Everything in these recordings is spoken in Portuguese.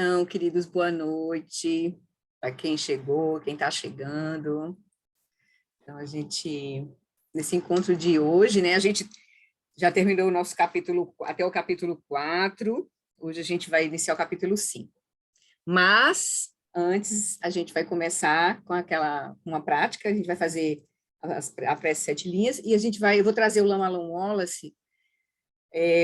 Então, queridos, boa noite para quem chegou, quem está chegando. Então, nesse encontro de hoje, né, a gente já terminou o nosso capítulo, até o capítulo 4, hoje a gente vai iniciar o capítulo 5. Mas, antes, a gente vai começar com uma prática, a gente vai fazer a prece 7 linhas, e eu vou trazer o Lama Long Wallace,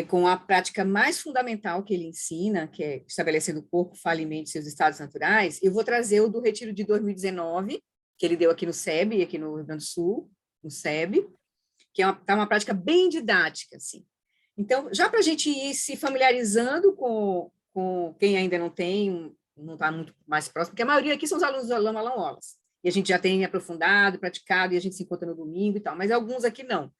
com a prática mais fundamental que ele ensina, que é estabelecendo o corpo, fala e mente seus estados naturais. Eu vou trazer o do retiro de 2019, que ele deu aqui no SEB, aqui no Rio Grande do Sul, no SEB, que é uma prática bem didática, assim. Então, já para a gente ir se familiarizando com quem ainda não está muito mais próximo, porque a maioria aqui são os alunos do Lama Long Wallace, e a gente já tem aprofundado, praticado, e a gente se encontra no domingo e tal, mas alguns aqui não.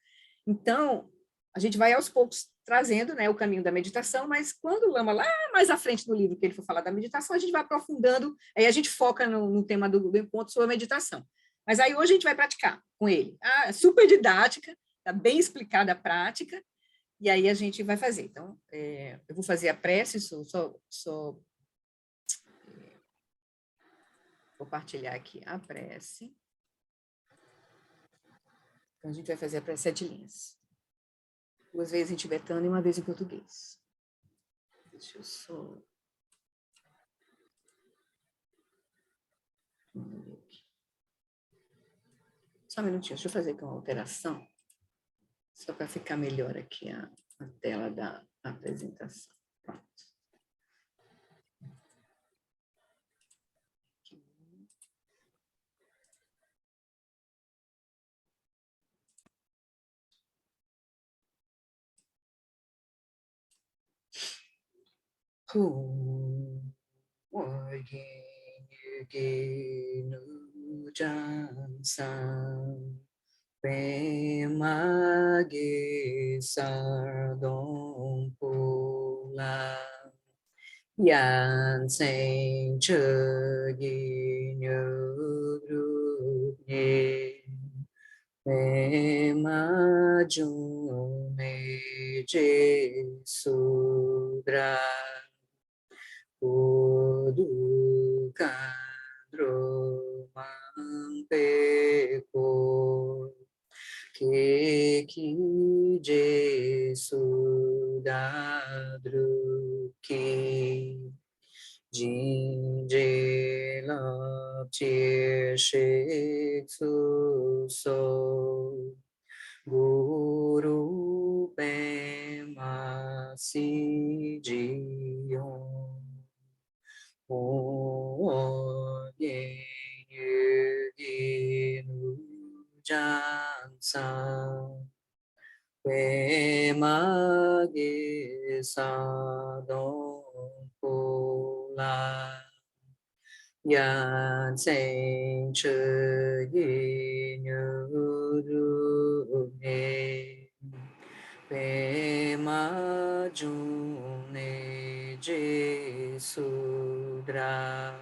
Então, a gente vai aos poucos trazendo, né, o caminho da meditação, mas quando o Lama, lá mais à frente do livro que ele for falar da meditação, a gente vai aprofundando, aí a gente foca no tema do encontro sobre a meditação. Mas aí hoje a gente vai praticar com ele. Super didática, está bem explicada a prática, e aí a gente vai fazer. Então, eu vou fazer a prece, só compartilhar aqui a prece. Então, a gente vai fazer a prece 7 linhas. 2 vezes em tibetano e 1 vez em português. Deixa eu só... Só um minutinho, deixa eu fazer aqui uma alteração, só para ficar melhor aqui a tela da apresentação. Pronto. Premage sardong pula yan sen che gi nyu gru ye prema ju me je sudra Kudu kandro mampe ko Keki Jesu dadru ki Jinje la chie shik su so Guru pema si jiyon О е ю ну жан сан пэ ма ге са дон пу ла ян сэнь чэ yi nю ru ne pé ma jun ne je sudra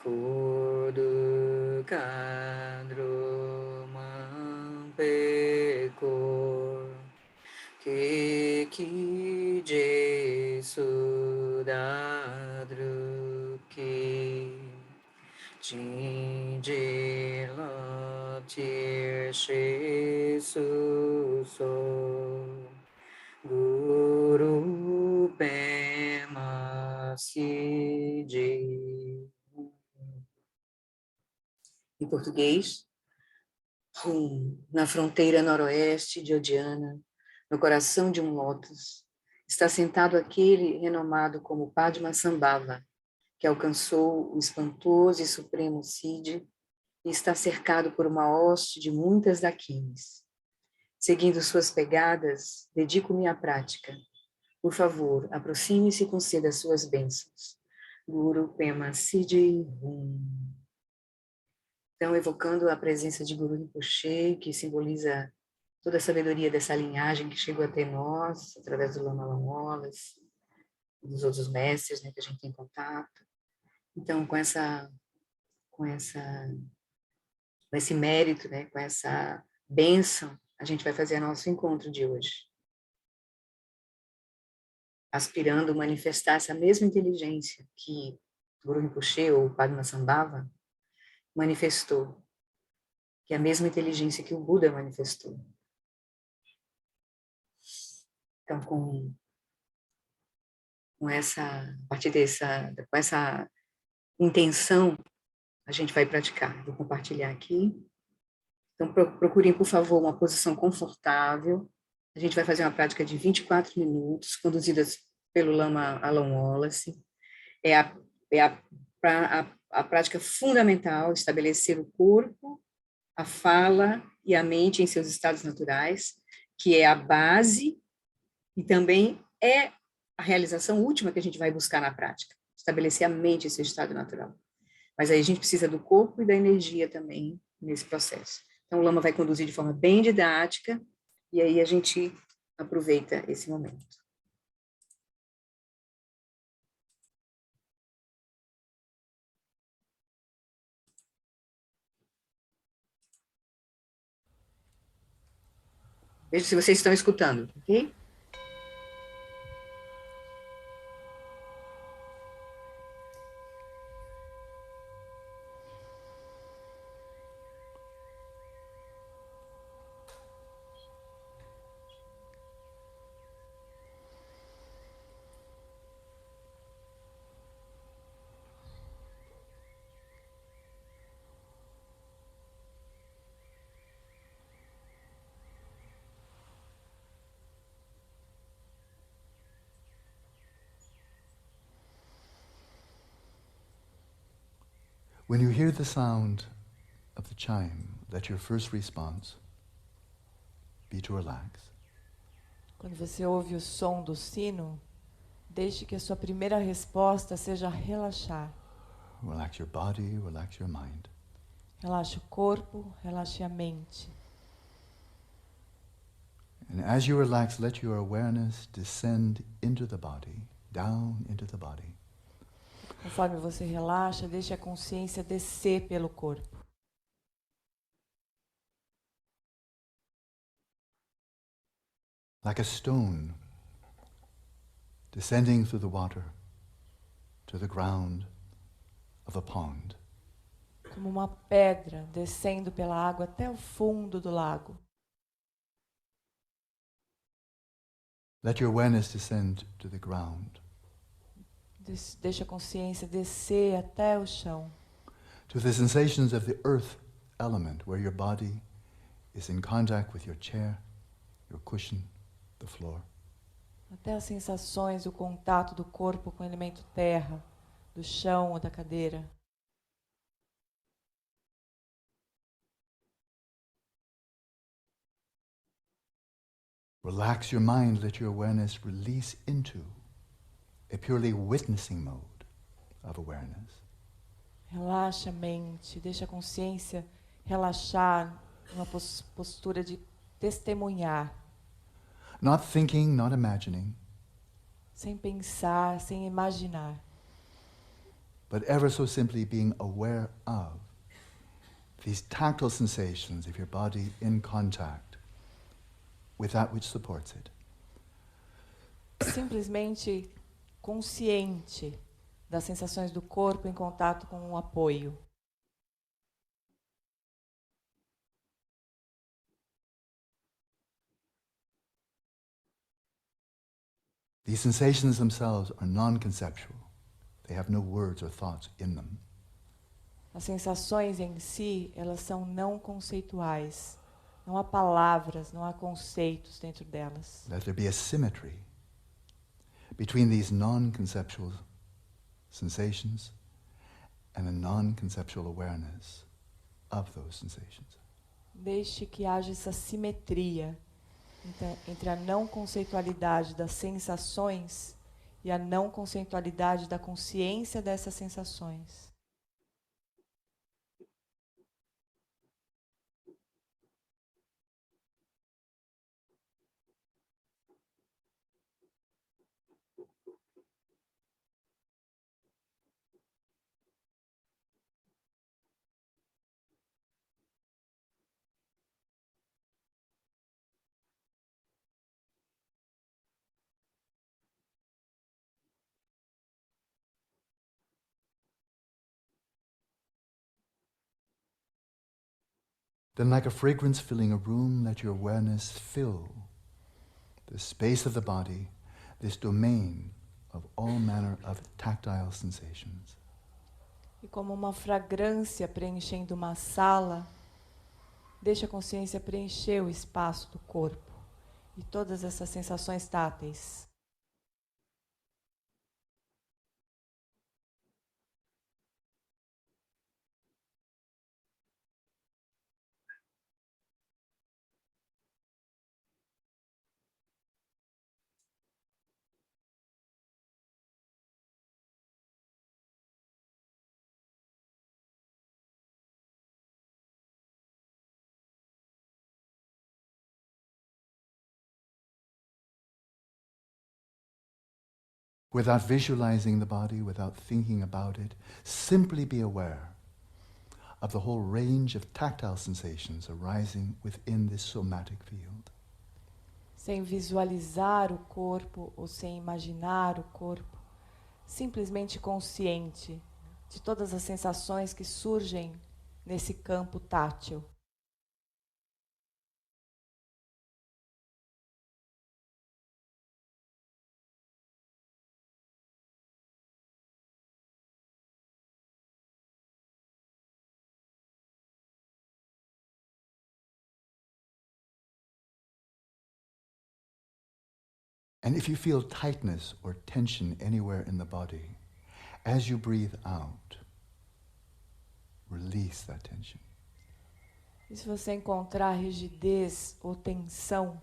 Kudu kandro mampe kor Keki Jesu dadru ki Jinje la tir she su so Guru pema si ji. Em português, na fronteira noroeste de Odiana, no coração de um lótus, está sentado aquele renomado como Padmasambhava, que alcançou o espantoso e supremo Siddhi e está cercado por uma hoste de muitas dakinis. Seguindo suas pegadas, dedico-me à prática. Por favor, aproxime-se e conceda suas bênçãos. Guru Pema Siddhi Hum. Então, evocando a presença de Guru Rinpoche, que simboliza toda a sabedoria dessa linhagem que chegou até nós, através do Lama Long Wallace, dos outros mestres, né, que a gente tem contato. Então, com esse mérito, né, com essa bênção, a gente vai fazer nosso encontro de hoje. aspirando manifestar essa mesma inteligência que Guru Rinpoche ou Padmasambhava manifestou, que é a mesma inteligência que o Buda manifestou. Então, a partir com essa intenção, a gente vai praticar. Vou compartilhar aqui. Então, procurem, por favor, uma posição confortável. A gente vai fazer uma prática de 24 minutos, conduzidas pelo Lama Alan Wallace. É a prática fundamental, estabelecer o corpo, a fala e a mente em seus estados naturais, que é a base e também é a realização última que a gente vai buscar na prática, estabelecer a mente em seu estado natural. Mas aí a gente precisa do corpo e da energia também nesse processo. Então, o Lama vai conduzir de forma bem didática, e aí a gente aproveita esse momento. Veja se vocês estão escutando, ok? When you hear the sound of the chime, let your first response be to relax. Quando você ouve o som do sino, deixe que a sua primeira resposta seja relaxar. Relax your body, relax your mind. Relaxe o corpo, relaxe a mente. And as you relax, let your awareness descend into the body, down into the body. Conforme você relaxa, deixe a consciência descer pelo corpo. Like a stone descending through the water to the ground of a pond. Como uma pedra descendo pela água até o fundo do lago. Let your awareness descend to the ground. Deixe a consciência descer até o chão. To the sensations of the earth element, where your body is in contact with your chair, your cushion, the floor. Até as sensações, o contato do corpo com o elemento terra, do chão ou da cadeira. Relax your mind, let your awareness release into a purely witnessing mode of awareness. Relaxa a mente, deixa a consciência relaxar numa postura de testemunhar. Not thinking, not imagining, Sem pensar, sem imaginar. but ever so simply being aware of these tactile sensations of your body in contact with that which supports it. Simplesmente consciente das sensações do corpo em contato com o apoio. These sensations themselves are non-conceptual. They have no words or thoughts in them. As sensações em si, elas são não conceituais. Não há palavras, não há conceitos dentro delas. Let there be a symmetry between these non-conceptual sensations and a non-conceptual awareness of those sensations. Deixe que haja essa simetria entre a não conceitualidade das sensações e a não conceitualidade da consciência dessas sensações. Then, like a fragrance filling a room, let your awareness fill the space of the body, this domain of all manner of tactile sensations. E como uma fragrância preenchendo uma sala, deixa a consciência preencher o espaço do corpo e todas essas sensações táteis. Without visualizing the body, without thinking about it, simply be aware of the whole range of tactile sensations arising within this somatic field. Sem visualizar o corpo ou sem imaginar o corpo, simplesmente consciente de todas as sensações que surgem nesse campo tátil. And if you feel tightness or tension anywhere in the body, as you breathe out, release that tension. E se você encontrar rigidez ou tensão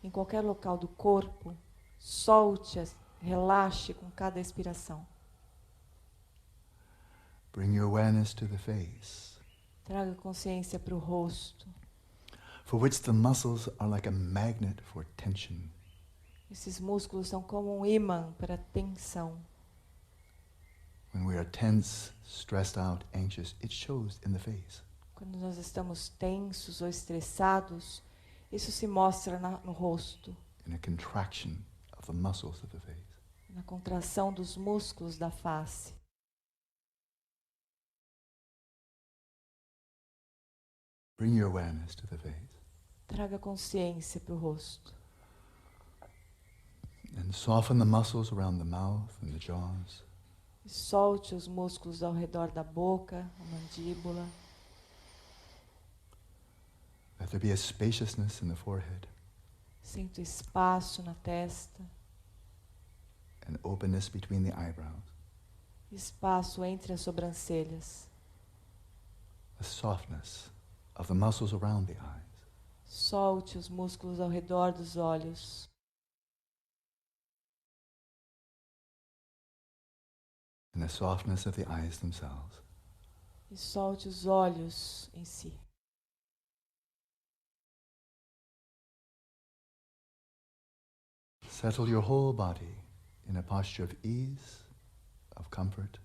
em qualquer local do corpo, solte, relaxe com cada expiração. Bring your awareness to the face, Traga consciência para o rosto. for which the muscles are like a magnet for tension. Esses músculos são como um ímã para a tensão. When we are tense, stressed out, anxious, it shows in the face. Quando nós estamos tensos ou estressados, isso se mostra no rosto, In a contraction of the muscles of the face. na contração dos músculos da face. Bring your awareness to the face. Traga consciência para o rosto. And soften the muscles around the mouth and the jaws. E solte os músculos ao redor da boca, a mandíbula. Let there be a spaciousness in the forehead. Sinto espaço na testa, An openness between the eyebrows. espaço entre as sobrancelhas. A softness of the muscles around the eyes. Solte os músculos ao redor dos olhos. And the softness of the eyes themselves. E solte os olhos em si. Settle your whole body in a posture of ease, of comfort,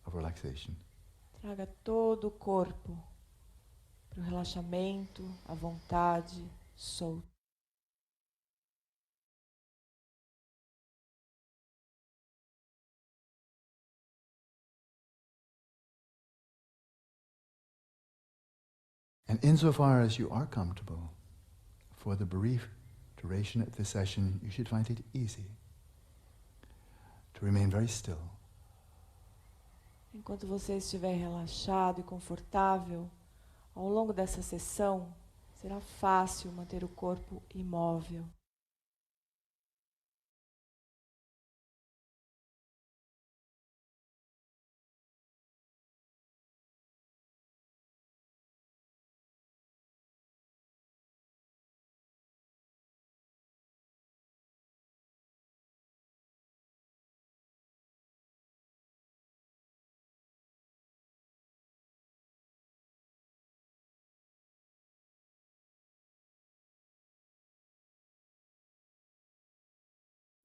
of relaxation. Traga todo o corpo para o relaxamento, a vontade, solto. And insofar as you are comfortable, for the brief duration of this session, you should find it easy to remain very still. Enquanto você estiver relaxado e confortável, ao longo dessa sessão, será fácil manter o corpo imóvel.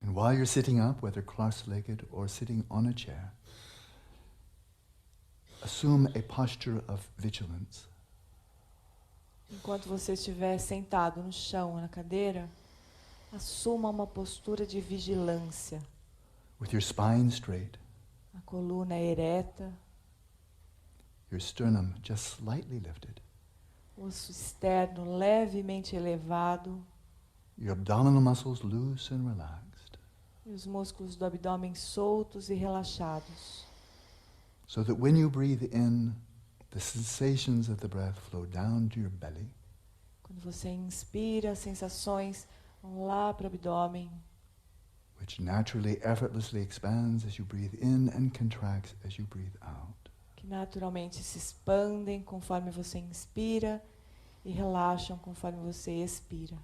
And while you're sitting up, whether cross-legged or sitting on a chair, assume a posture of vigilance. Enquanto você estiver sentado no chão ou na cadeira, assuma uma postura de vigilância. With your spine straight, A coluna ereta, your sternum just slightly lifted. O osso externo levemente elevado. Your abdominal muscles loose and relaxed. E os músculos do abdômen soltos e relaxados. So that when you breathe in, the sensations of the breath flow down to your belly. Quando você inspira, as sensações vão lá para o abdômen. Which naturally, effortlessly expands as you breathe in and contracts as you breathe out. Que naturalmente se expandem conforme você inspira e relaxam conforme você expira.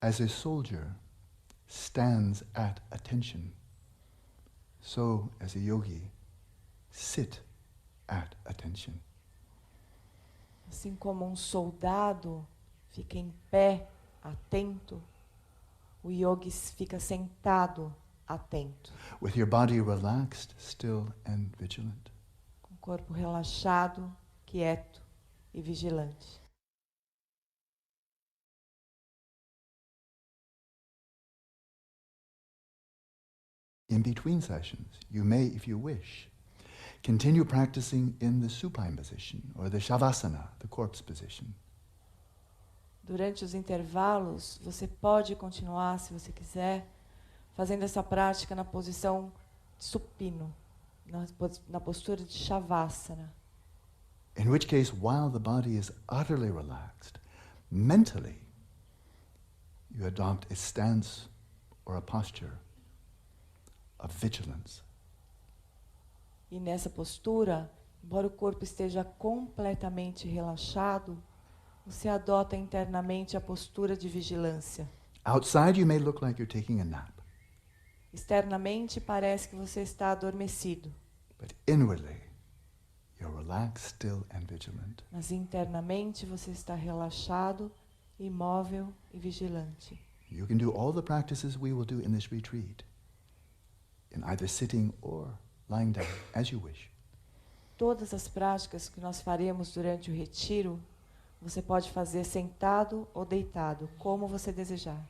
As a soldier stands at attention, so as a yogi, sit at attention. Assim como um soldado fica em pé, atento, o yogi fica sentado, atento. With your body relaxed, still and vigilant. Com o corpo relaxado, quieto e vigilante. In between sessions, you may, if you wish, continue practicing in the supine position or the shavasana, the corpse position. Durante os intervalos, você pode continuar, se você quiser, fazendo essa prática na posição de supino, na postura de shavasana. In which case, while the body is utterly relaxed, mentally, you adopt a stance or a posture of vigilance. E nessa postura, embora o corpo esteja completamente relaxado, você adota internamente a postura de vigilância. Outside, you may look like you're taking a nap. Externamente, parece que você está adormecido. But inwardly, you're relaxed, still and vigilant. Mas internamente, você está relaxado, imóvel e vigilante. You can do all the practices we will do in this retreat, in either sitting or lying down, as you wish. Todas as práticas que nós faremos durante o retiro, você pode fazer sentado ou deitado, como você desejar.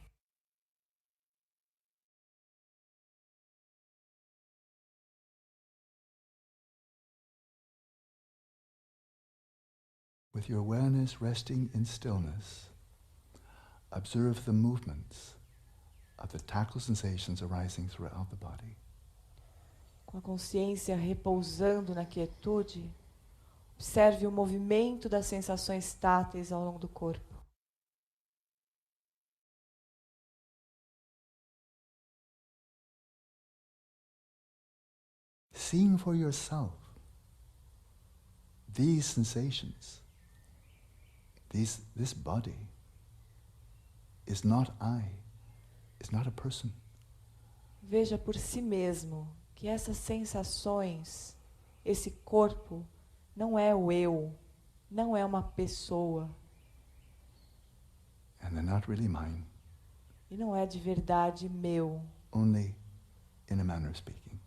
With your awareness resting in stillness, observe the movements of the tactile sensations arising throughout the body. Com a consciência repousando na quietude, observe o movimento das sensações táteis ao longo do corpo. Seeing for yourself these sensations, this body is not I, is not a person. Veja por si mesmo que essas sensações, esse corpo, não é o eu, não é uma pessoa. And they're not really mine, E não é de verdade meu. only in a manner of speaking.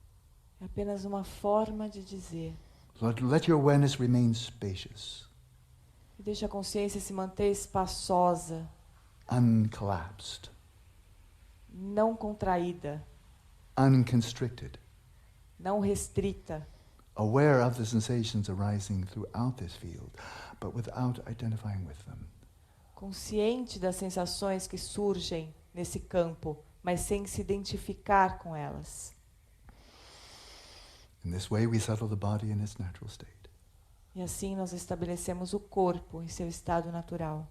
É apenas uma forma de dizer. Let your awareness remain spacious, E deixa a consciência se manter espaçosa, uncollapsed, não contraída, unconstricted, não restrita, aware of the sensations arising throughout this field, but without identifying with them. consciente das sensações que surgem nesse campo, mas sem se identificar com elas. In this way, we settle the body in its natural state. E assim nós estabelecemos o corpo em seu estado natural.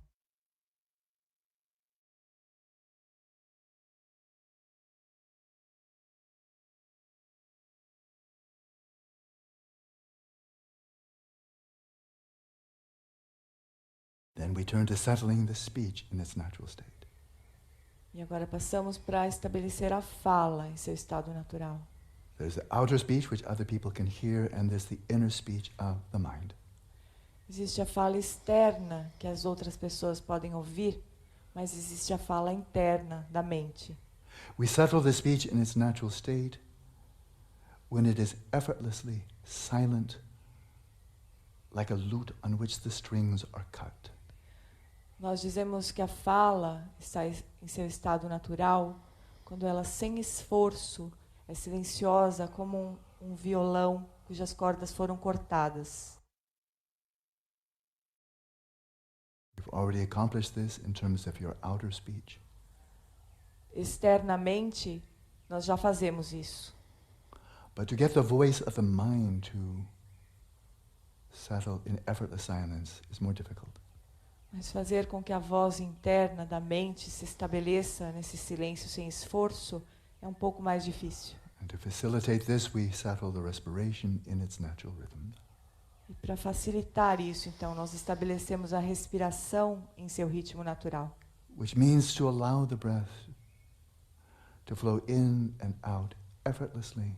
Then we turn to settling the speech in its natural state. E agora passamos para estabelecer a fala em seu estado natural. There's the outer speech which other people can hear, and there's the inner speech of the mind. Existe a fala externa que as outras pessoas podem ouvir, mas existe a fala interna da mente. We settle the speech in its natural state when it is effortlessly silent, like a lute on which the strings are cut. Nós dizemos que a fala está em seu estado natural quando ela, sem esforço, é silenciosa como um violão cujas cordas foram cortadas. You've already accomplished this in terms of your outer speech. Externamente, nós já fazemos isso. But to get the voice of the mind to settle in effortless silence is more difficult. Mas fazer com que a voz interna da mente se estabeleça nesse silêncio sem esforço é um pouco mais difícil. And to facilitate this, we settle the respiration in its natural rhythm. E para facilitar isso, então, nós estabelecemos a respiração em seu ritmo natural. Which means to allow the breath to flow in and out effortlessly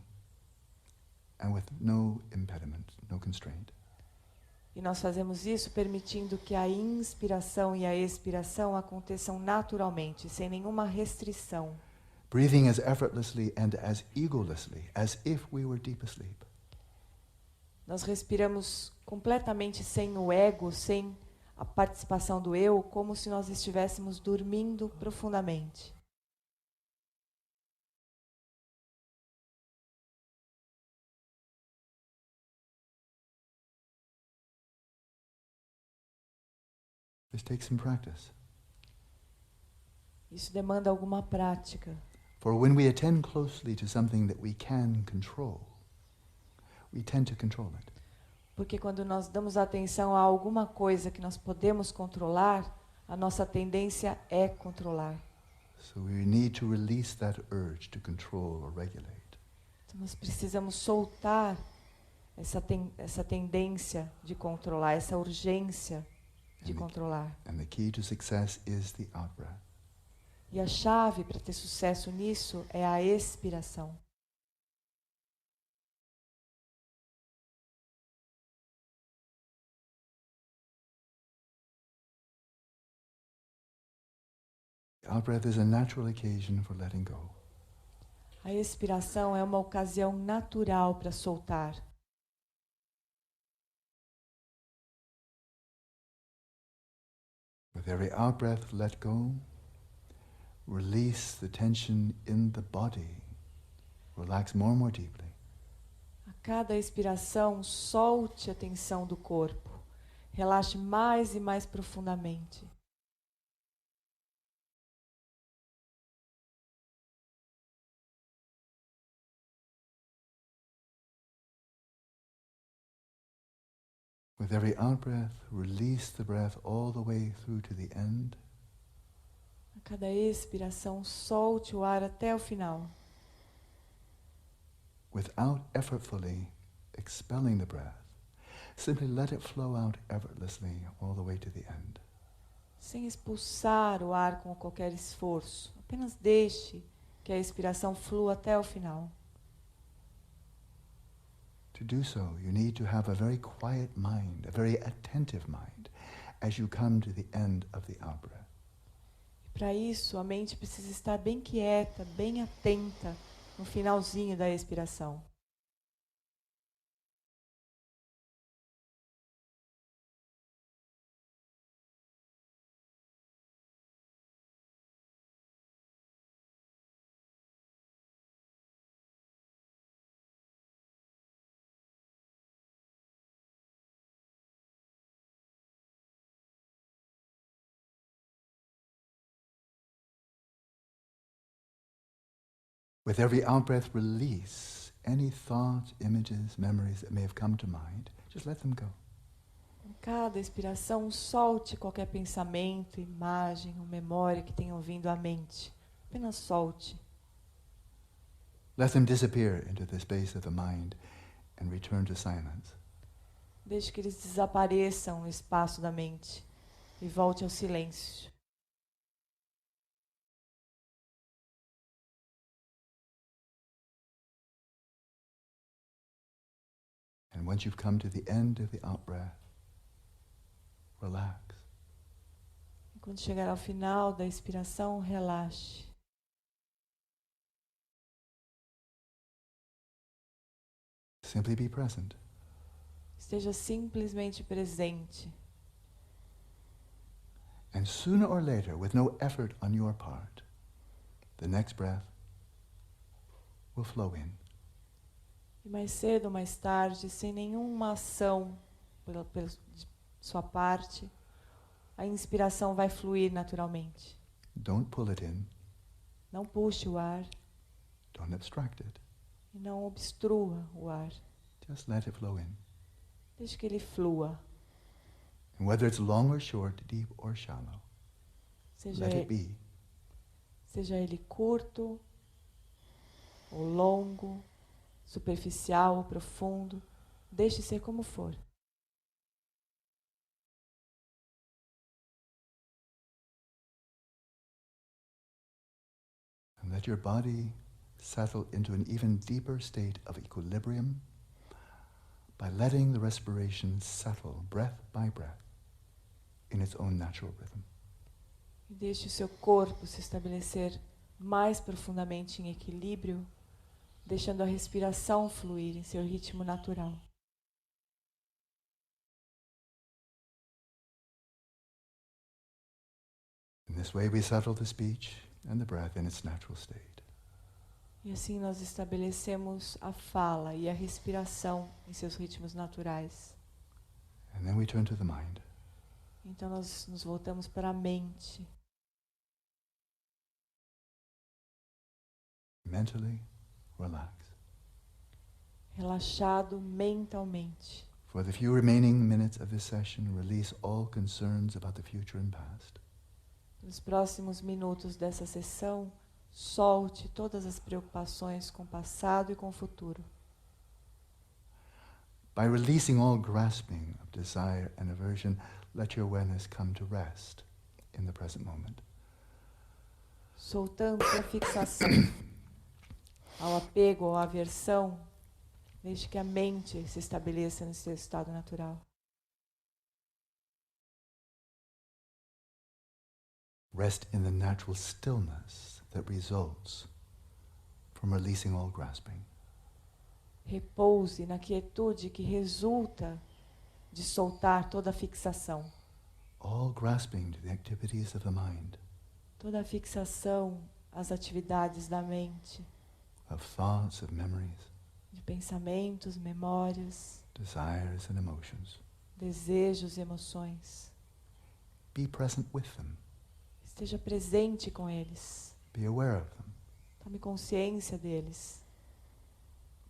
and with no impediment, no constraint. E nós fazemos isso permitindo que a inspiração e a expiração aconteçam naturalmente, sem nenhuma restrição. Breathing as effortlessly and as egolessly as if we were deep asleep. Nós respiramos completamente sem o ego, sem a participação do eu, como se nós estivéssemos dormindo profundamente. This takes some practice. Isso demanda alguma prática. For when we attend closely to something that we can control, we tend to control it. Porque quando nós damos atenção a alguma coisa que nós podemos controlar, a nossa tendência é controlar. So we need to release that urge to control or regulate. Então nós precisamos soltar essa tendência de controlar, essa urgência de controlar. And the key to success is the out-breath. E a chave para ter sucesso nisso é a expiração. The out-breath is a natural occasion for letting go. A expiração é uma ocasião natural para soltar. With every out-breath, let go. Release the tension in the body. Relax more and more deeply. A cada expiração, solte a tensão do corpo. Relaxe mais e mais profundamente. With every out-breath, release the breath all the way through to the end. A cada expiração, solte o ar até o final. Without effortfully expelling the breath, simply let it flow out effortlessly all the way to the end. Sem expulsar o ar com qualquer esforço. Apenas deixe que a expiração flua até o final. To do so, you need to have a very quiet mind, a very attentive mind, as you come to the end of the out-breath. Para isso, a mente precisa estar bem quieta, bem atenta no finalzinho da expiração. With every out-breath, release any thoughts, images, memories that may have come to mind. Just let them go. Em cada expiração, solte qualquer pensamento, imagem ou memória que tenham vindo à mente. Apenas solte. Let them disappear into the space of the mind and return to silence. Deixe que eles desapareçam no espaço da mente e volte ao silêncio. And once you've come to the end of the out-breath, relax. E quando chegar ao final da expiração, relaxe. Simply be present. Esteja simplesmente presente. And sooner or later, with no effort on your part, the next breath will flow in. E mais cedo ou mais tarde, sem nenhuma ação de sua parte, a inspiração vai fluir naturalmente. Don't pull it in. Não puxe o ar Don't obstruct it. e não obstrua o ar. Just let it flow in. Deixe que ele flua. And whether it's long or short, deep or shallow, Seja let it be. Seja ele curto ou longo, superficial ou profundo, deixe ser como for. And let your body settle into an even deeper state of equilibrium by letting the respiration settle breath by breath in its own natural rhythm. E deixe o seu corpo se estabelecer mais profundamente em equilíbrio, deixando a respiração fluir em seu ritmo natural. In this way we settle the speech and the breath in its natural state. E assim nós estabelecemos a fala e a respiração em seus ritmos naturais. And then we turn to the mind. Então nós nos voltamos para a mente. Mentally relax. Relaxado mentalmente. For the few remaining minutes of this session, release all concerns about the future and past. Nos próximos minutos dessa sessão, solte todas as preocupações com o passado e com o futuro. By releasing all grasping of desire and aversion, let your awareness come to rest in the present moment. Soltando a fixação ao apego ou à aversão, deixe que a mente se estabeleça no seu estado natural. Rest in the natural stillness that results from releasing all grasping. Repouse na quietude que resulta de soltar toda a fixação. All grasping to the activities of the mind, Toda a fixação às atividades da mente, of thoughts, of memories, de pensamentos, memórias, desires and emotions. desejos e emoções. Be present with them. Esteja presente com eles. Be aware of them, Tome consciência deles,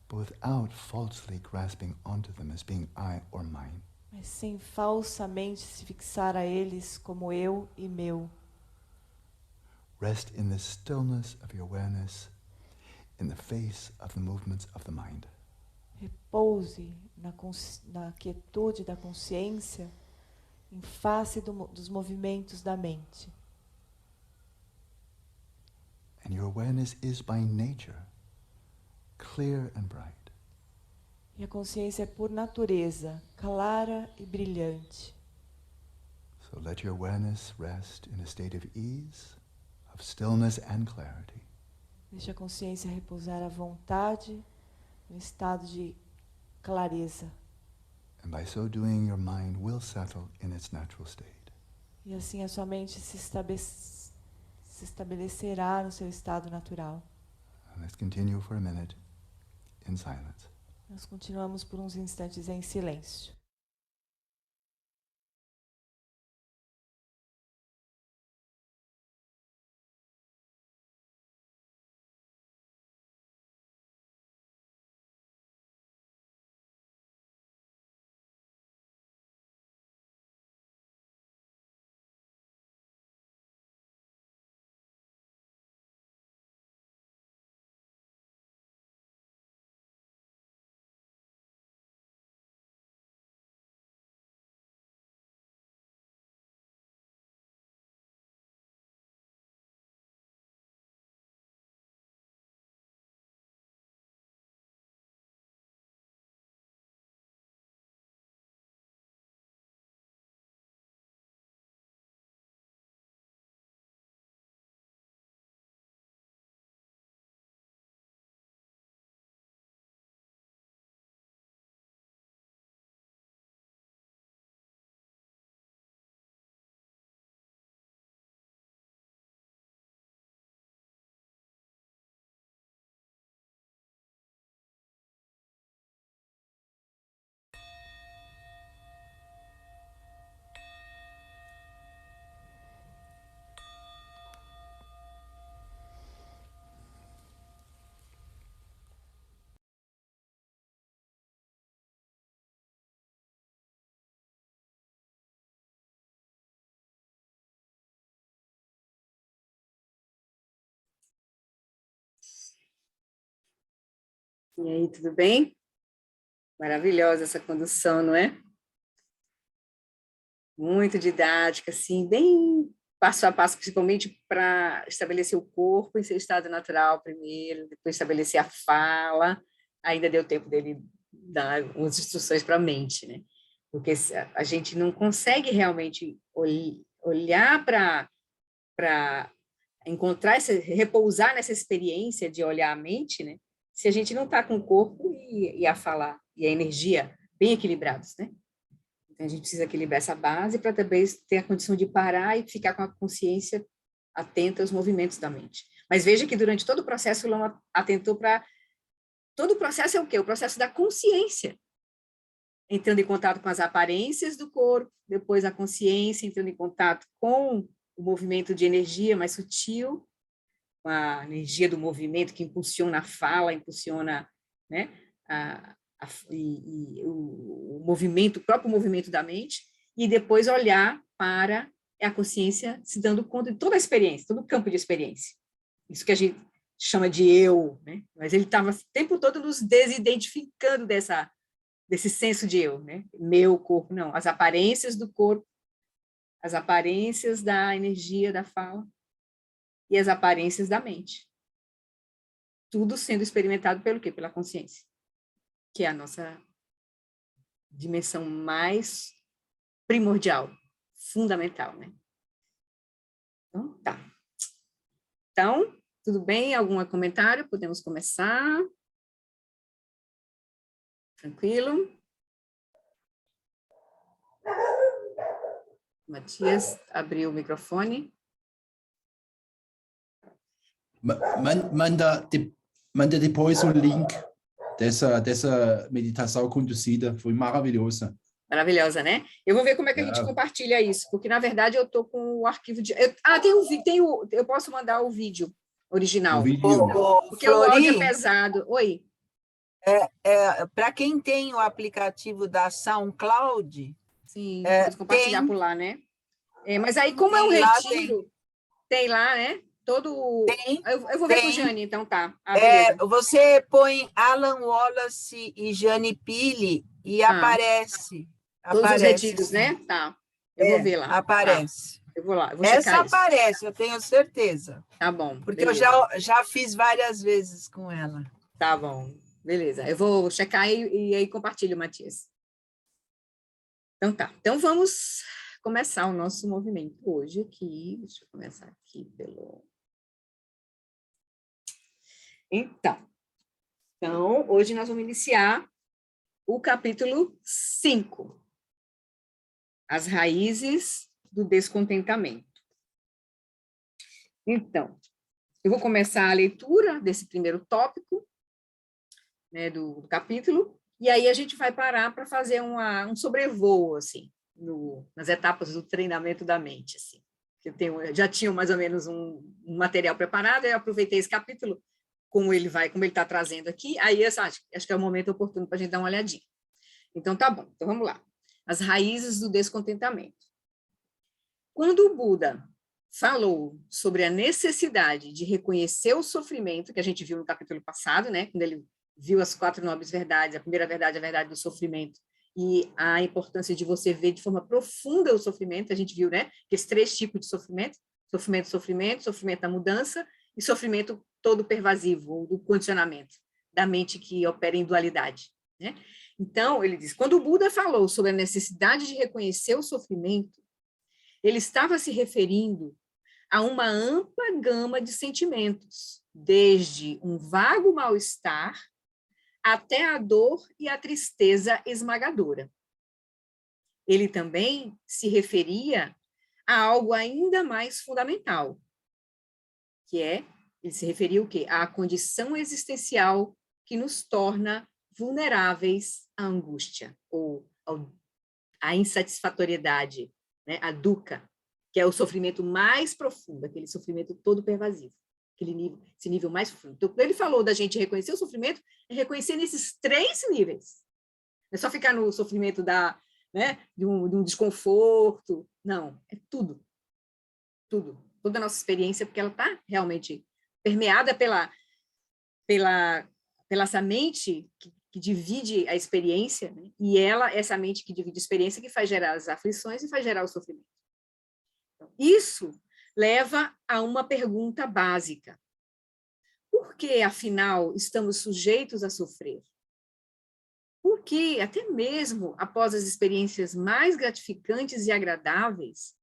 but without falsely grasping onto them as being I or mine. mas sem falsamente se fixar a eles como eu e meu. Rest in the stillness of your awareness in the face of the movements of the mind. Repouse na quietude da consciência em face dos movimentos da mente. And your awareness is by nature clear and bright. E a consciência é por natureza clara e brilhante. So let your awareness rest in a state of ease, of stillness and clarity. Deixe a consciência repousar à vontade, no estado de clareza. And by so doing, your mind will settle in its natural state. E assim a sua mente se estabelecerá no seu estado natural. And let's continue for a minute in silence. Nós continuamos por uns instantes em silêncio. E aí, tudo bem? Maravilhosa essa condução, não é? Muito didática, assim, bem passo a passo, principalmente para estabelecer o corpo em seu estado natural primeiro, depois estabelecer a fala. Ainda deu tempo dele dar umas instruções para a mente, né? Porque a gente não consegue realmente olhar para encontrar, repousar nessa experiência de olhar a mente, né? Se a gente não está com o corpo e a falar e a energia bem equilibrados, né? Então, a gente precisa equilibrar essa base para também ter a condição de parar e ficar com a consciência atenta aos movimentos da mente. Mas veja que durante todo o processo, o Lama atentou para... Todo o processo é o quê? O processo da consciência. Entrando em contato com as aparências do corpo, depois a consciência entrando em contato com o movimento de energia mais sutil, com a energia do movimento que impulsiona a fala, impulsiona, né, o movimento, o próprio movimento da mente, e depois olhar para a consciência se dando conta de toda a experiência, todo o campo de experiência. Isso que a gente chama de eu, né? Mas ele estava o tempo todo nos desidentificando desse senso de eu, né? Meu corpo, não. As aparências do corpo, as aparências da energia da fala e as aparências da mente. Tudo sendo experimentado pelo quê? Pela consciência, que é a nossa dimensão mais primordial, fundamental, né? Então, tá. Então, tudo bem? Algum comentário? Podemos começar? Tranquilo? Matias abriu o microfone. Manda depois o link dessa meditação conduzida, foi maravilhosa. Maravilhosa, né? Eu vou ver como é que a gente compartilha isso, porque, na verdade, eu estou com o arquivo de... eu posso mandar o vídeo original. O vídeo. Porque o áudio é pesado. Oi? Para quem tem o aplicativo da SoundCloud... Sim, pode compartilhar por lá, né? Mas aí, como é um retiro, tem lá, né? Eu vou ver com a Jane, então tá. Você põe Alan Wallace e Jane Pili e aparece. Todos os retiros, né? Tá. Eu vou ver lá. Aparece. Tá. Eu vou lá, eu vou checar isso. Essa aparece, eu tenho certeza. Tá bom. Porque beleza. Eu já fiz várias vezes com ela. Tá bom, beleza. Eu vou checar e aí compartilho, Matias. Então tá. Então vamos começar o nosso movimento hoje aqui. Deixa eu começar aqui pelo... Então, hoje nós vamos iniciar o capítulo 5, as raízes do descontentamento. Então, eu vou começar a leitura desse primeiro tópico, né, do capítulo, e aí a gente vai parar para fazer um sobrevoo, assim, nas etapas do treinamento da mente, assim. Já tinha mais ou menos um material preparado, eu aproveitei esse capítulo, como ele está trazendo aqui, aí acho que é o momento oportuno para a gente dar uma olhadinha. Então, tá bom. Então, vamos lá. As raízes do descontentamento. Quando o Buda falou sobre a necessidade de reconhecer o sofrimento, que a gente viu no capítulo passado, né? Quando ele viu as 4 nobres verdades, a primeira verdade, a verdade do sofrimento, e a importância de você ver de forma profunda o sofrimento, a gente viu, né? Que esses 3 tipos de sofrimento, sofrimento da mudança e sofrimento todo pervasivo, ou do condicionamento da mente que opera em dualidade, né? Então, ele diz, quando o Buda falou sobre a necessidade de reconhecer o sofrimento, ele estava se referindo a uma ampla gama de sentimentos, desde um vago mal-estar até a dor e a tristeza esmagadora. Ele também se referia a algo ainda mais fundamental, que ele se referia ao quê? À condição existencial que nos torna vulneráveis à angústia, ou à insatisfatoriedade, né? A dukkha, que é o sofrimento mais profundo, aquele sofrimento todo pervasivo, esse nível mais profundo. Então, quando ele falou da gente reconhecer o sofrimento, é reconhecer nesses 3 níveis. Não é só ficar no sofrimento de um desconforto, não, é tudo. Tudo. Toda a nossa experiência, porque ela está realmente permeada pela pela essa mente que divide a experiência, né? E essa mente que divide a experiência que faz gerar as aflições e faz gerar o sofrimento. Então, isso leva a uma pergunta básica. Por que, afinal, estamos sujeitos a sofrer? Por que, até mesmo após as experiências mais gratificantes e agradáveis,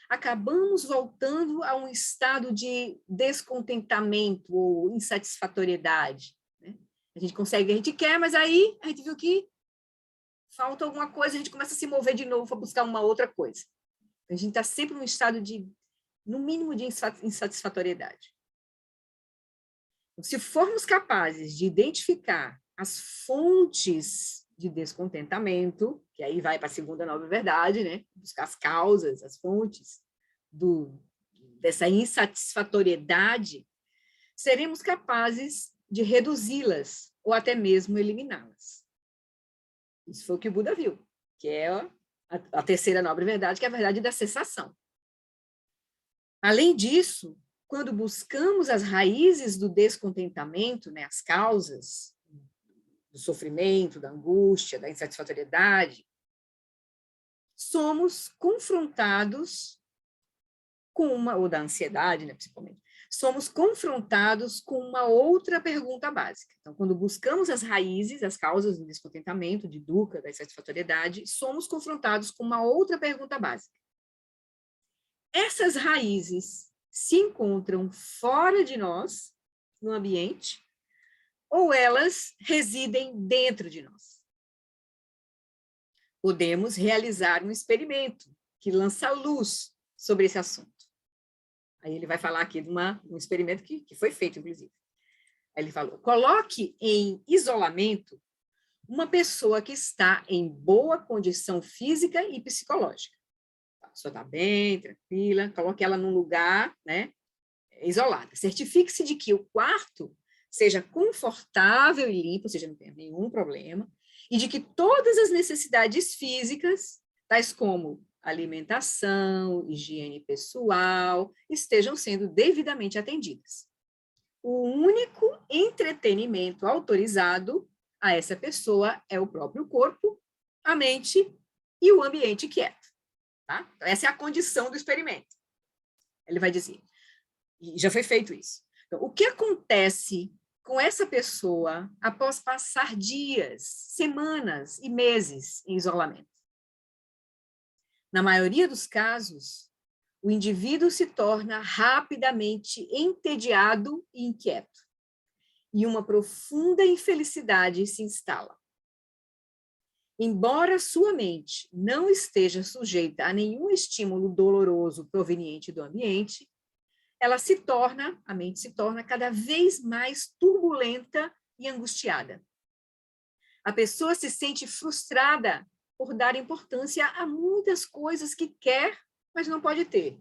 acabamos voltando a um estado de descontentamento ou insatisfatoriedade? Né? A gente consegue o que a gente quer, mas aí a gente viu que falta alguma coisa, a gente começa a se mover de novo para buscar uma outra coisa. A gente está sempre num estado de, no mínimo, de insatisfatoriedade. Se formos capazes de identificar as fontes de descontentamento, que aí vai para a segunda nova verdade, né? Buscar as causas, as fontes dessa insatisfatoriedade, seremos capazes de reduzi-las ou até mesmo eliminá-las. Isso foi o que o Buda viu, que é a terceira nobre verdade, que é a verdade da cessação. Além disso, quando buscamos as raízes do descontentamento, né, as causas do sofrimento, da angústia, da insatisfatoriedade, somos confrontados com ou da ansiedade, né, principalmente, somos confrontados com uma outra pergunta básica. Então, quando buscamos as raízes, as causas do descontentamento, de dukkha, da insatisfatoriedade, somos confrontados com uma outra pergunta básica. Essas raízes se encontram fora de nós, no ambiente, ou elas residem dentro de nós? Podemos realizar um experimento que lança luz sobre esse assunto. Aí ele vai falar aqui de um experimento que foi feito, inclusive. Aí ele falou, coloque em isolamento uma pessoa que está em boa condição física e psicológica. A pessoa está bem, tranquila, coloque ela num lugar, né, isolada. Certifique-se de que o quarto seja confortável e limpo, ou seja, não tenha nenhum problema, e de que todas as necessidades físicas, tais como alimentação, higiene pessoal, estejam sendo devidamente atendidas. O único entretenimento autorizado a essa pessoa é o próprio corpo, a mente e o ambiente quieto. Tá? Então, essa é a condição do experimento. Ele vai dizer, e já foi feito isso. Então, o que acontece com essa pessoa após passar dias, semanas e meses em isolamento? Na maioria dos casos, o indivíduo se torna rapidamente entediado e inquieto, e uma profunda infelicidade se instala. Embora sua mente não esteja sujeita a nenhum estímulo doloroso proveniente do ambiente, a mente se torna cada vez mais turbulenta e angustiada. A pessoa se sente frustrada por dar importância a muitas coisas que quer, mas não pode ter.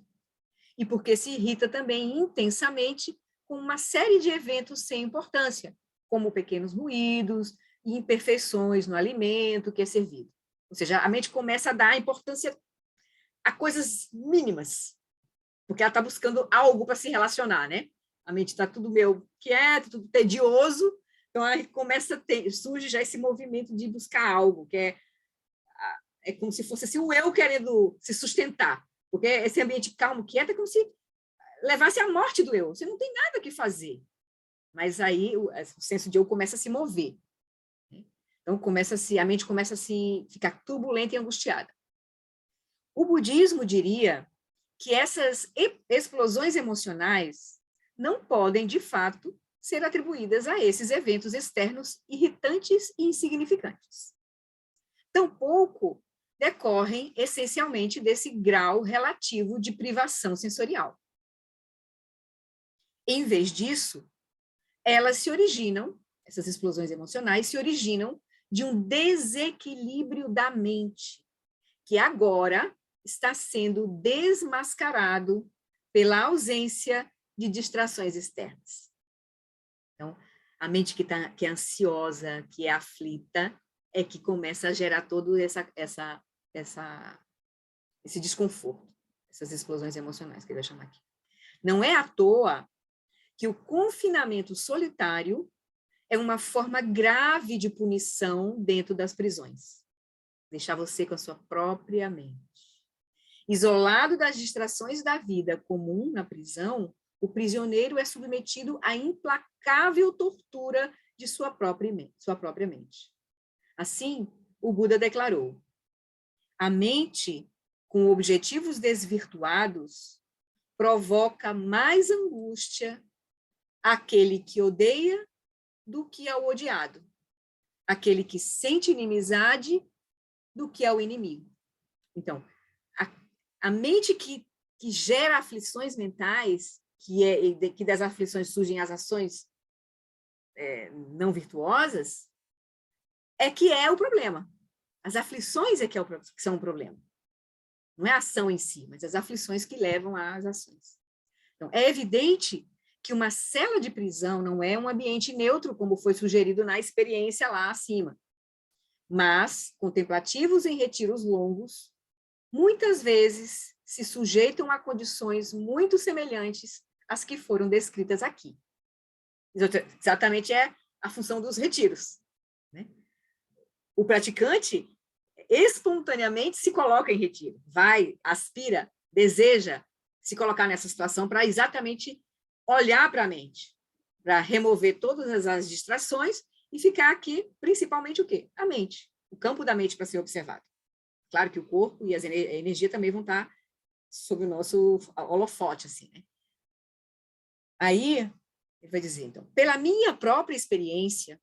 E porque se irrita também intensamente com uma série de eventos sem importância, como pequenos ruídos e imperfeições no alimento que é servido. Ou seja, a mente começa a dar importância a coisas mínimas, porque ela está buscando algo para se relacionar, né? A mente está tudo meio quieto, tudo tedioso, então aí surge já esse movimento de buscar algo, que é como se fosse assim, o eu querendo se sustentar, porque esse ambiente calmo, quieto, é como se levasse à morte do eu, você não tem nada que fazer, mas aí o senso de eu começa a se mover, né? Então a mente começa a ficar turbulenta e angustiada. O budismo diria que essas explosões emocionais não podem, de fato, ser atribuídas a esses eventos externos irritantes e insignificantes. Tampouco decorrem essencialmente desse grau relativo de privação sensorial. Em vez disso, essas explosões emocionais se originam de um desequilíbrio da mente, que agora está sendo desmascarado pela ausência de distrações externas. Então, a mente que é ansiosa, que é aflita, é que começa a gerar todo esse desconforto, essas explosões emocionais, que ele vai chamar aqui. Não é à toa que o confinamento solitário é uma forma grave de punição dentro das prisões. Deixar você com a sua própria mente. Isolado das distrações da vida comum na prisão, o prisioneiro é submetido à implacável tortura de sua própria mente. Assim, o Buda declarou: a mente, com objetivos desvirtuados, provoca mais angústia àquele que odeia do que ao odiado, aquele que sente inimizade do que ao inimigo. Então, a mente que gera aflições mentais, que das aflições surgem as ações não virtuosas, que é o problema. As aflições que são o problema. Não é a ação em si, mas as aflições que levam às ações. Então, é evidente que uma cela de prisão não é um ambiente neutro, como foi sugerido na experiência lá acima. Mas, contemplativos em retiros longos, muitas vezes se sujeitam a condições muito semelhantes às que foram descritas aqui. Exatamente é a função dos retiros, né? O praticante espontaneamente se coloca em retiro, vai, aspira, deseja se colocar nessa situação para exatamente olhar para a mente, para remover todas as distrações e ficar aqui, principalmente o quê? A mente, o campo da mente para ser observado. Claro que o corpo e a energia também vão estar sob o nosso holofote, assim, né? Aí, ele vai dizer, então, pela minha própria experiência,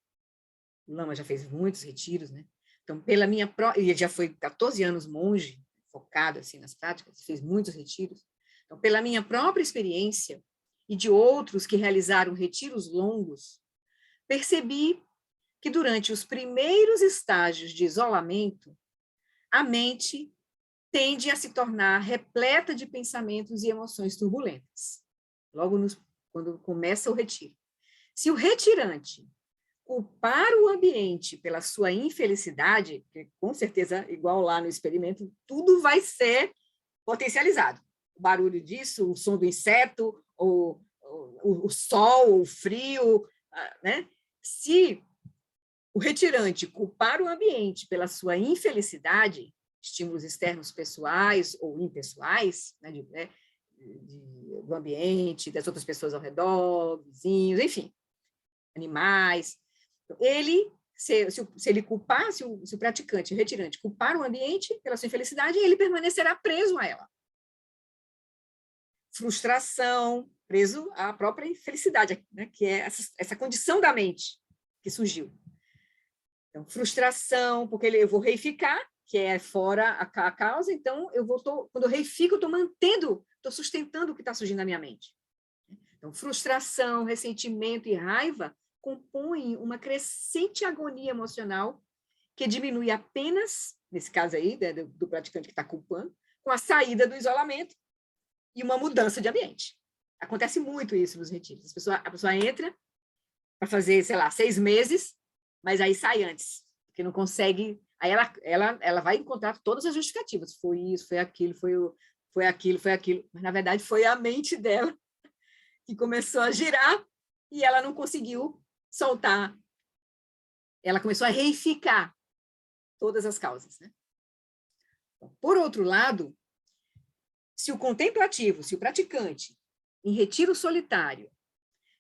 o Lama já fez muitos retiros, né? Então, ele já foi 14 anos monge, focado assim nas práticas, fez muitos retiros. Então, pela minha própria experiência e de outros que realizaram retiros longos, percebi que durante os primeiros estágios de isolamento, a mente tende a se tornar repleta de pensamentos e emoções turbulentas. Logo quando começa o retiro. Se o retirante culpar o ambiente pela sua infelicidade, que com certeza, igual lá no experimento, tudo vai ser potencializado. O barulho disso, o som do inseto, o sol, o frio, né? Se o retirante culpar o ambiente pela sua infelicidade, estímulos externos pessoais ou impessoais, né, do ambiente, das outras pessoas ao redor, vizinhos, enfim, animais, se ele culpar, se o praticante, o retirante, culpar o ambiente pela sua infelicidade, ele permanecerá preso a ela. Frustração, preso à própria infelicidade, né, que é essa condição da mente que surgiu. Então, frustração, porque eu vou reificar, que é fora a causa, então quando eu reifico, eu estou mantendo, estou sustentando o que está surgindo na minha mente. Então, frustração, ressentimento e raiva compõem uma crescente agonia emocional que diminui apenas, nesse caso aí, do praticante que está culpando, com a saída do isolamento e uma mudança de ambiente. Acontece muito isso nos retiros. A pessoa entra para fazer, sei lá, 6 meses, mas aí sai antes, porque não consegue. Aí ela vai encontrar todas as justificativas. Foi isso, foi aquilo, foi aquilo. Mas, na verdade, foi a mente dela que começou a girar e ela não conseguiu soltar. Ela começou a reificar todas as causas, né? Por outro lado, se o contemplativo, se o praticante, em retiro solitário,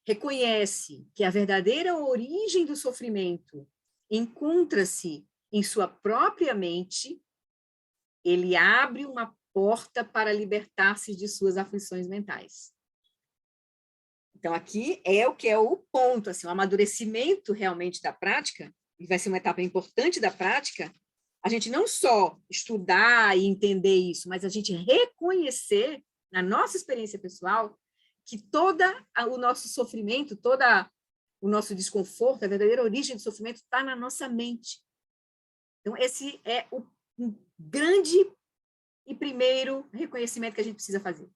reconhece que a verdadeira origem do sofrimento encontra-se em sua própria mente, ele abre uma porta para libertar-se de suas aflições mentais. Então, aqui é o que é o ponto, assim, o amadurecimento realmente da prática, e vai ser uma etapa importante da prática, a gente não só estudar e entender isso, mas a gente reconhecer, na nossa experiência pessoal, que todo o nosso sofrimento, todo o nosso desconforto, a verdadeira origem do sofrimento está na nossa mente. Então, esse é o grande e primeiro reconhecimento que a gente precisa fazer.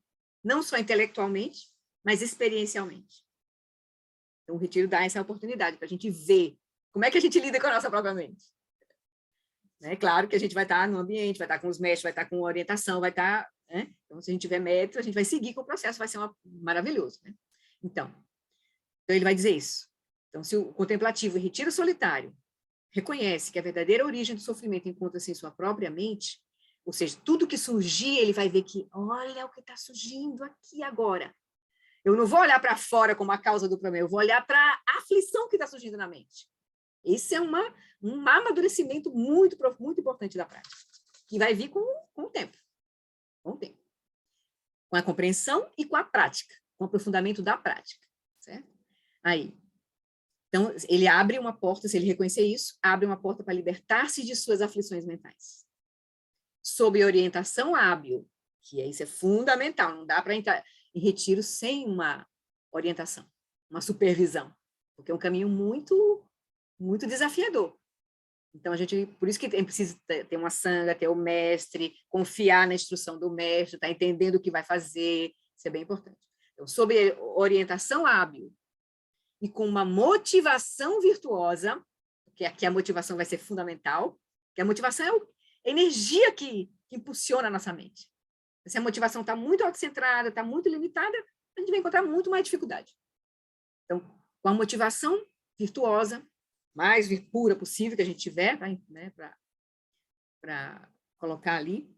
Não só intelectualmente, mas experiencialmente. Então, o retiro dá essa oportunidade para a gente ver como é que a gente lida com a nossa própria mente. É claro que a gente vai estar no ambiente, vai estar com os mestres, vai estar com orientação, vai estar... Né? Então, se a gente tiver método, a gente vai seguir com o processo, vai ser maravilhoso. Né? Então, ele vai dizer isso. Então, se o contemplativo, em retiro solitário, reconhece que a verdadeira origem do sofrimento encontra-se em sua própria mente, ou seja, tudo que surgir, ele vai ver que, olha o que está surgindo aqui agora. Eu não vou olhar para fora como a causa do problema, eu vou olhar para a aflição que está surgindo na mente. Esse é um amadurecimento muito importante da prática, que vai vir com o tempo. Com o tempo. Com a compreensão e com a prática, com o aprofundamento da prática. Certo? Aí. Então, ele abre uma porta, se ele reconhecer isso, abre uma porta para libertar-se de suas aflições mentais. Sob orientação hábil, que isso é fundamental, não dá para entrar em retiro sem uma orientação, uma supervisão, porque é um caminho muito, muito desafiador. Então, por isso que precisa ter uma sanga, ter o mestre, confiar na instrução do mestre, estar entendendo o que vai fazer, isso é bem importante. Então, sob orientação hábil, e com uma motivação virtuosa, porque aqui a motivação vai ser fundamental, porque a motivação é a energia que impulsiona a nossa mente. Se a motivação está muito autocentrada, está muito limitada, a gente vai encontrar muito mais dificuldade. Então, com a motivação virtuosa, mais pura possível que a gente tiver, né, para colocar ali,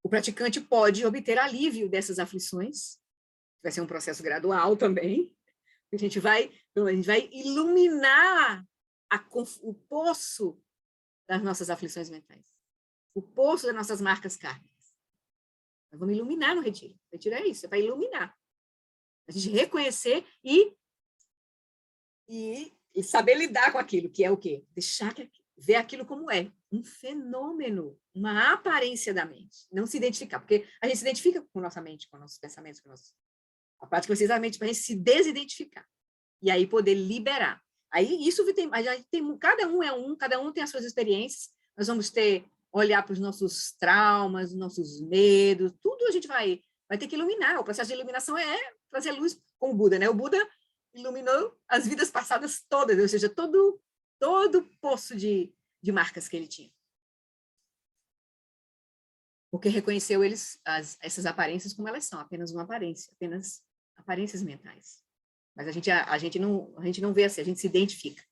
o praticante pode obter alívio dessas aflições, vai ser um processo gradual também. A gente vai iluminar o poço das nossas aflições mentais, o poço das nossas marcas kármicas. Nós vamos iluminar no retiro. O retiro é isso, é para iluminar. A gente reconhecer e saber lidar com aquilo, que é o quê? Ver aquilo como é, um fenômeno, uma aparência da mente. Não se identificar, porque a gente se identifica com nossa mente, com nossos pensamentos, com nossos... A prática vai ser exatamente para a gente se desidentificar. E aí poder liberar. Aí isso tem cada um tem as suas experiências, nós vamos olhar para os nossos traumas, nossos medos, tudo a gente vai ter que iluminar. O processo de iluminação é trazer luz com o Buda, né? O Buda iluminou as vidas passadas todas, ou seja, todo o poço de marcas que ele tinha. Porque reconheceu essas aparências como elas são, apenas uma aparência, apenas aparências mentais. Mas a gente não vê assim, a gente se identifica.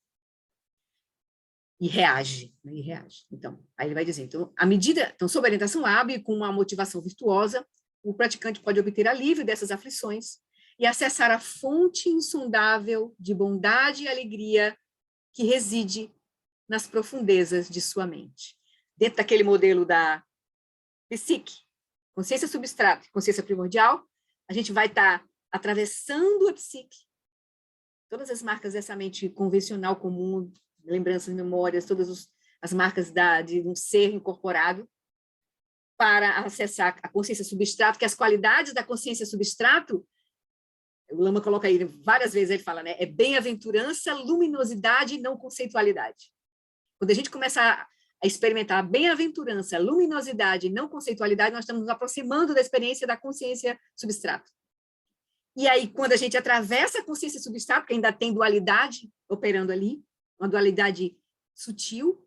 E reage, né? Então, aí ele vai dizer, então, sob orientação hábil e com uma motivação virtuosa, o praticante pode obter alívio dessas aflições e acessar a fonte insondável de bondade e alegria que reside nas profundezas de sua mente. Dentro daquele modelo da psique, consciência substrata, consciência primordial, a gente vai estar atravessando a psique, todas as marcas dessa mente convencional comum, lembranças, memórias, todas as marcas de um ser incorporado, para acessar a consciência substrato, que as qualidades da consciência substrato, o Lama coloca aí várias vezes, ele fala, né, é bem-aventurança, luminosidade e não conceitualidade. Quando a gente começa a experimentar a bem-aventurança, luminosidade e não conceitualidade, nós estamos nos aproximando da experiência da consciência substrato. E aí, quando a gente atravessa a consciência substrato, que ainda tem dualidade operando ali, uma dualidade sutil,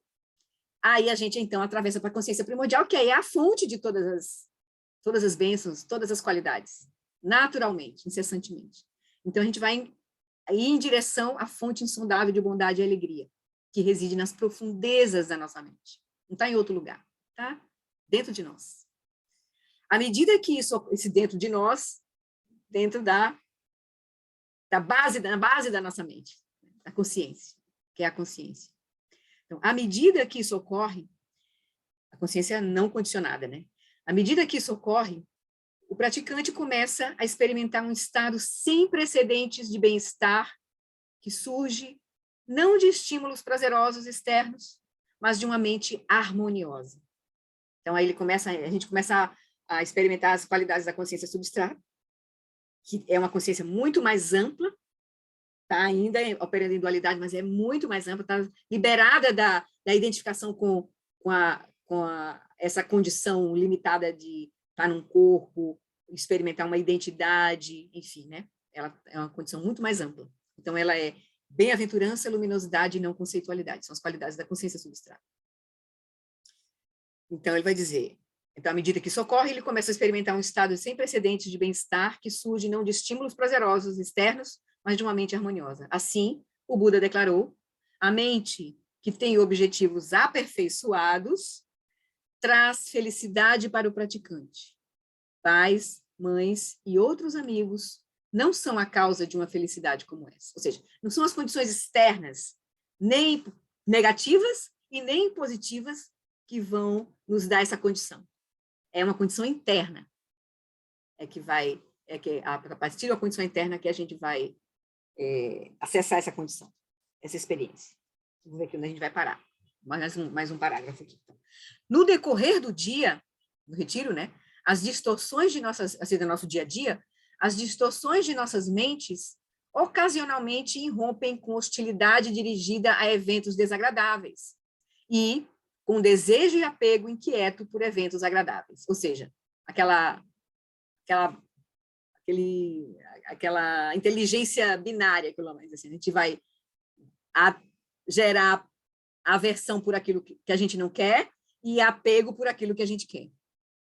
aí a gente, então, atravessa para a consciência primordial, que aí é a fonte de todas as bênçãos, todas as qualidades, naturalmente, incessantemente. Então, a gente vai ir em direção à fonte insondável de bondade e alegria, que reside nas profundezas da nossa mente. Não está em outro lugar, tá? Dentro de nós. À medida que esse dentro de nós, dentro da base da nossa mente, da consciência, que é a consciência. Então, à medida que isso ocorre, a consciência não condicionada, né? À medida que isso ocorre, o praticante começa a experimentar um estado sem precedentes de bem-estar que surge não de estímulos prazerosos externos, mas de uma mente harmoniosa. Então, aí a gente começa a experimentar as qualidades da consciência substrata, que é uma consciência muito mais ampla, está ainda operando em dualidade, mas é muito mais ampla, está liberada da identificação com essa condição limitada de estar num corpo, experimentar uma identidade, enfim, né? Ela é uma condição muito mais ampla. Então, ela é bem-aventurança, luminosidade e não conceitualidade, são as qualidades da consciência substrata. Então, ele vai dizer, então, à medida que isso ocorre, ele começa a experimentar um estado sem precedentes de bem-estar que surge não de estímulos prazerosos externos, mas de uma mente harmoniosa. Assim, o Buda declarou, a mente que tem objetivos aperfeiçoados traz felicidade para o praticante. Pais, mães e outros amigos não são a causa de uma felicidade como essa. Ou seja, não são as condições externas, nem negativas e nem positivas, que vão nos dar essa condição. É uma condição interna. A partir da condição interna que a gente vai acessar essa condição, essa experiência. Vamos ver aqui onde a gente vai parar. Mais um parágrafo aqui. No decorrer do dia, no retiro, né, as distorções de do nosso dia a dia, as distorções de nossas mentes ocasionalmente irrompem com hostilidade dirigida a eventos desagradáveis e com desejo e apego inquieto por eventos agradáveis. Ou seja, aquela inteligência binária, pelo menos assim, a gente vai gerar aversão por aquilo que a gente não quer e apego por aquilo que a gente quer.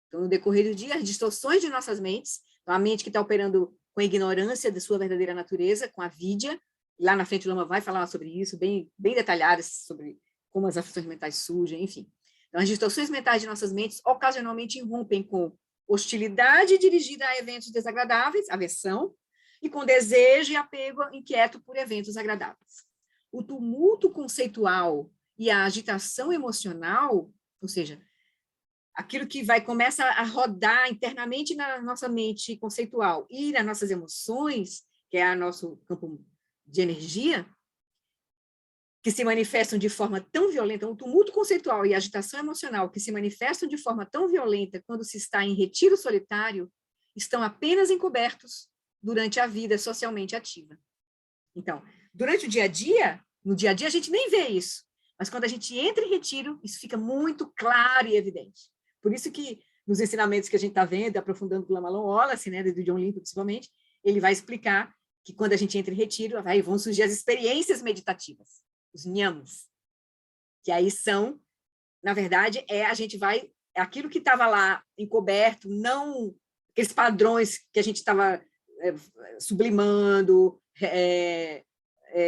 Então, no decorrer do dia, as distorções de nossas mentes, então, a mente que está operando com a ignorância de sua verdadeira natureza, com a vidya, lá na frente o Lama vai falar sobre isso, bem detalhadas, sobre como as aflições mentais surgem, enfim. Então, as distorções mentais de nossas mentes ocasionalmente irrompem com hostilidade dirigida a eventos desagradáveis, aversão, e com desejo e apego inquieto por eventos agradáveis. O tumulto conceitual e a agitação emocional, ou seja, aquilo que começa a rodar internamente na nossa mente conceitual e nas nossas emoções, que é o nosso campo de energia, que se manifestam de forma tão violenta, o tumulto conceitual e a agitação emocional que se manifestam de forma tão violenta quando se está em retiro solitário, estão apenas encobertos durante a vida socialmente ativa. Então, durante o dia a dia, no dia a dia a gente nem vê isso, mas quando a gente entra em retiro, isso fica muito claro e evidente. Por isso que nos ensinamentos que a gente está vendo, aprofundando do Lama Long Wallace, né, do John Limpo principalmente, ele vai explicar que quando a gente entra em retiro, vão surgir as experiências meditativas, os nyamas, que aí são, na verdade, a gente vai, é aquilo que estava lá encoberto, não aqueles padrões que a gente estava sublimando,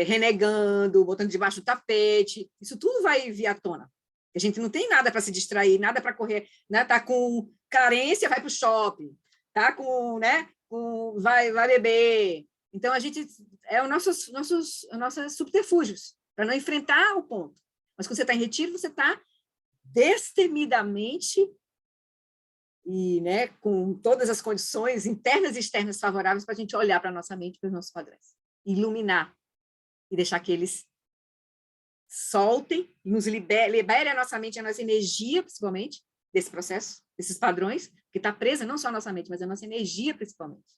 renegando, botando debaixo do tapete, isso tudo vai vir à tona. A gente não tem nada para se distrair, nada para correr, né? Tá com carência, vai para o shopping, tá com, né? Vai beber. Então a gente os nossos subterfúgios para não enfrentar o ponto. Mas quando você está em retiro, você está destemidamente e, né, com todas as condições internas e externas favoráveis para a gente olhar para a nossa mente, para os nossos padrões, iluminar e deixar que eles soltem, nos libere a nossa mente, a nossa energia, principalmente, desse processo, desses padrões, que está presa não só a nossa mente, mas a nossa energia, principalmente,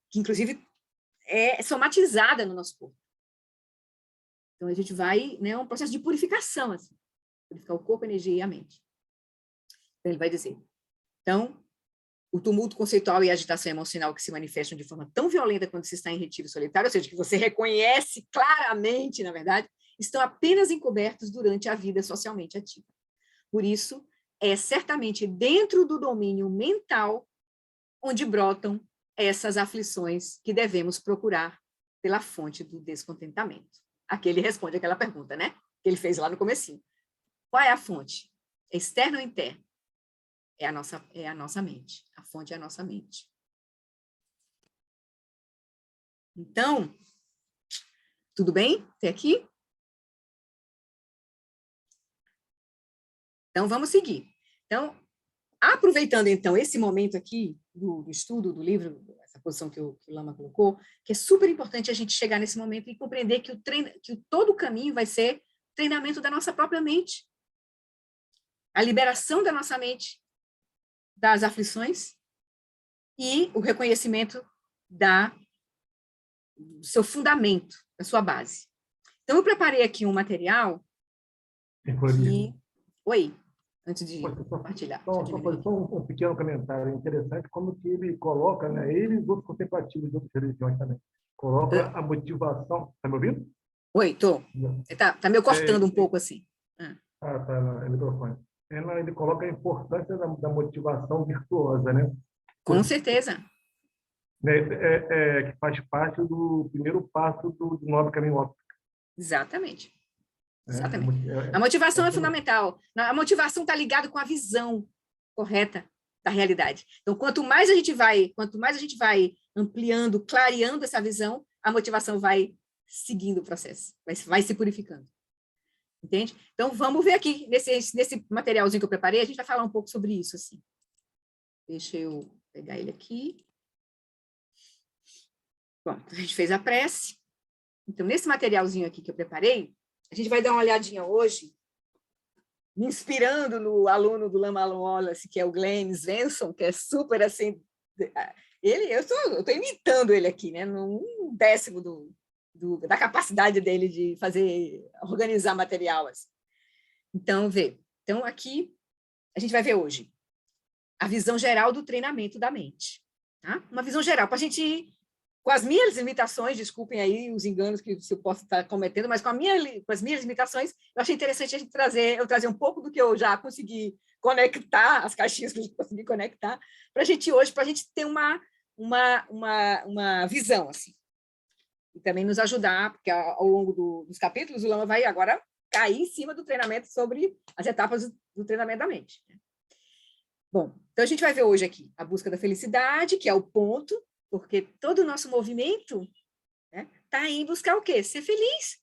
que, inclusive, é somatizada no nosso corpo. Então, a gente vai, né, um processo de purificação, assim, purificar o corpo, a energia e a mente. Então, ele vai dizer, então, o tumulto conceitual e a agitação emocional que se manifestam de forma tão violenta quando se está em retiro solitário, ou seja, que você reconhece claramente, na verdade, estão apenas encobertos durante a vida socialmente ativa. Por isso, é certamente dentro do domínio mental onde brotam essas aflições que devemos procurar pela fonte do descontentamento. Aqui ele responde aquela pergunta, né? Que ele fez lá no comecinho. Qual é a fonte? É externa ou interna? É a nossa mente. A fonte é a nossa mente. Então, tudo bem até aqui? Então, vamos seguir. Então, aproveitando, então, esse momento aqui do estudo do livro, essa posição que o Lama colocou, que é super importante a gente chegar nesse momento e compreender que todo o caminho vai ser treinamento da nossa própria mente. A liberação da nossa mente das aflições e o reconhecimento do seu fundamento, da sua base. Então, eu preparei aqui um material que... Oi, antes de compartilhar. Só um pequeno comentário interessante, como que ele coloca, né, ele e os outros contemplativos de outras religiões também, coloca a motivação... Está me ouvindo? Oi, estou. Está me cortando um pouco assim. Tá no microfone. Ele coloca a importância da motivação virtuosa, né? Com certeza. Que faz parte do primeiro passo do nobre caminho óptico. Exatamente. É, Exatamente. é- A motivação é é- fundamental. A motivação está ligada com a visão correta da realidade. Então, quanto mais a gente vai ampliando, clareando essa visão, a motivação vai seguindo o processo, vai se purificando. Entende? Então, vamos ver aqui, nesse materialzinho que eu preparei, a gente vai falar um pouco sobre isso, assim. Deixa eu pegar ele aqui. Pronto, a gente fez a prece. Então, nesse materialzinho aqui que eu preparei, a gente vai dar uma olhadinha hoje, me inspirando no aluno do Lama Wallace, que é o Glenn Svensson, que é super assim... eu estou imitando ele aqui, né? Num décimo da capacidade dele de organizar material. Assim. Então, Então, aqui, a gente vai ver hoje a visão geral do treinamento da mente. Tá? Uma visão geral, para a gente ir com as minhas limitações, desculpem aí os enganos que eu posso estar cometendo, mas com as minhas limitações, eu achei interessante a gente trazer um pouco do que eu já consegui conectar, as caixinhas que eu consegui conectar, para a gente hoje, para a gente ter uma visão, assim. E também nos ajudar, porque ao longo dos capítulos, o Lama vai agora cair em cima do treinamento sobre as etapas do treinamento da mente. Bom, então a gente vai ver hoje aqui a busca da felicidade, que é o ponto, porque todo o nosso movimento está em buscar o quê? Ser feliz,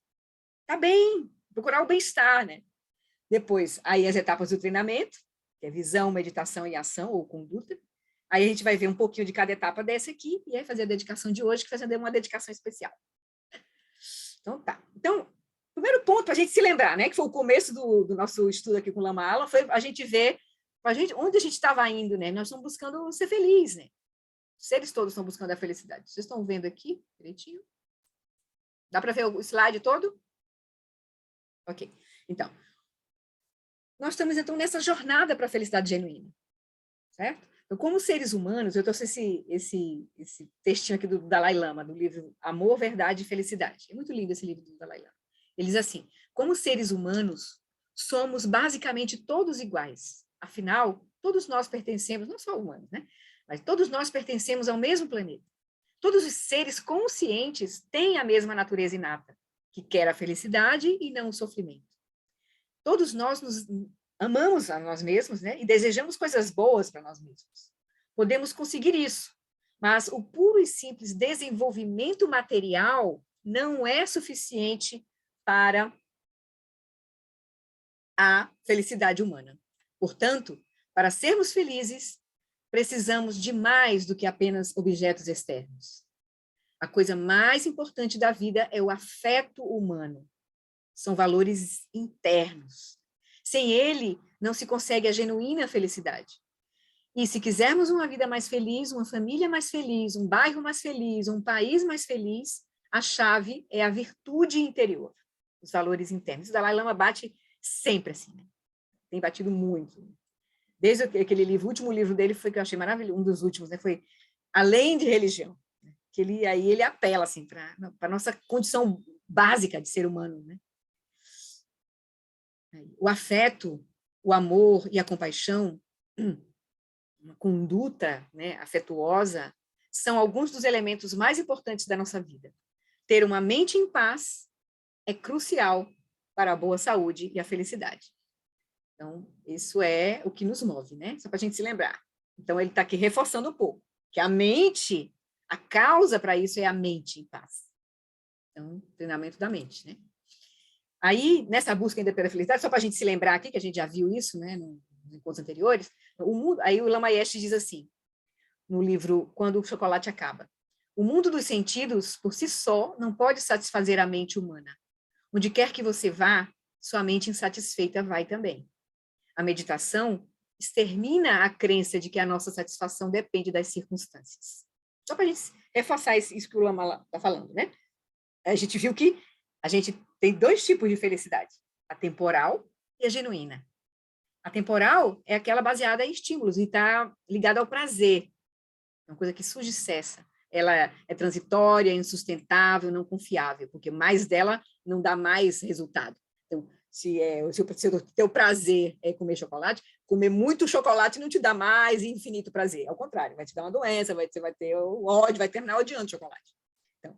tá bem, procurar o bem-estar, né? Depois, aí as etapas do treinamento, que é visão, meditação e ação, ou conduta. Aí a gente vai ver um pouquinho de cada etapa dessa aqui, e aí fazer a dedicação de hoje, que vai fazer uma dedicação especial. Então, tá. Então, primeiro ponto para a gente se lembrar, né, que foi o começo do nosso estudo aqui com o Lama Alam, foi a gente ver onde a gente estava indo, né? Nós estamos buscando ser feliz, né? Os seres todos estão buscando a felicidade. Vocês estão vendo aqui, direitinho? Dá para ver o slide todo? Ok. Então, nós estamos, então, nessa jornada para a felicidade genuína. Certo? Então, como seres humanos, eu trouxe esse textinho aqui do Dalai Lama, do livro Amor, Verdade e Felicidade. É muito lindo esse livro do Dalai Lama. Ele diz assim, como seres humanos, somos basicamente todos iguais. Afinal, todos nós pertencemos, não só humanos, né? Mas todos nós pertencemos ao mesmo planeta. Todos os seres conscientes têm a mesma natureza inata, que quer a felicidade e não o sofrimento. Todos nós nos amamos a nós mesmos, né? E desejamos coisas boas para nós mesmos. Podemos conseguir isso, mas o puro e simples desenvolvimento material não é suficiente para a felicidade humana. Portanto, para sermos felizes, precisamos de mais do que apenas objetos externos. A coisa mais importante da vida é o afeto humano. São valores internos. Sem ele, não se consegue a genuína felicidade. E se quisermos uma vida mais feliz, uma família mais feliz, um bairro mais feliz, um país mais feliz, a chave é a virtude interior, os valores internos. O Dalai Lama bate sempre assim, né? Tem batido muito. Desde aquele livro, o último livro dele foi que eu achei maravilhoso, um dos últimos, né? Foi Além de Religião. Que ele apela assim, para a nossa condição básica de ser humano, né? O afeto, o amor e a compaixão, uma conduta, né, afetuosa, são alguns dos elementos mais importantes da nossa vida. Ter uma mente em paz é crucial para a boa saúde e a felicidade. Então, isso é o que nos move, né? Só para a gente se lembrar. Então, ele está aqui reforçando um pouco, que a mente, a causa para isso é a mente em paz. Então, treinamento da mente, né? Aí, nessa busca ainda pela felicidade, só para a gente se lembrar aqui, que a gente já viu isso, né, nos encontros anteriores, aí o Lama Yeshe diz assim, no livro Quando o Chocolate Acaba, o mundo dos sentidos, por si só, não pode satisfazer a mente humana. Onde quer que você vá, sua mente insatisfeita vai também. A meditação extermina a crença de que a nossa satisfação depende das circunstâncias. Só para a gente reforçar isso que o Lama está falando, né? A gente viu que a gente tem dois tipos de felicidade, a temporal e a genuína. A temporal é aquela baseada em estímulos e está ligada ao prazer, uma coisa que surge e cessa. Ela é transitória, insustentável, não confiável, porque mais dela não dá mais resultado. Então, se o teu prazer é comer chocolate, comer muito chocolate não te dá mais infinito prazer. Ao contrário, vai te dar uma doença, você vai ter o ódio, vai terminar odiando chocolate. Então,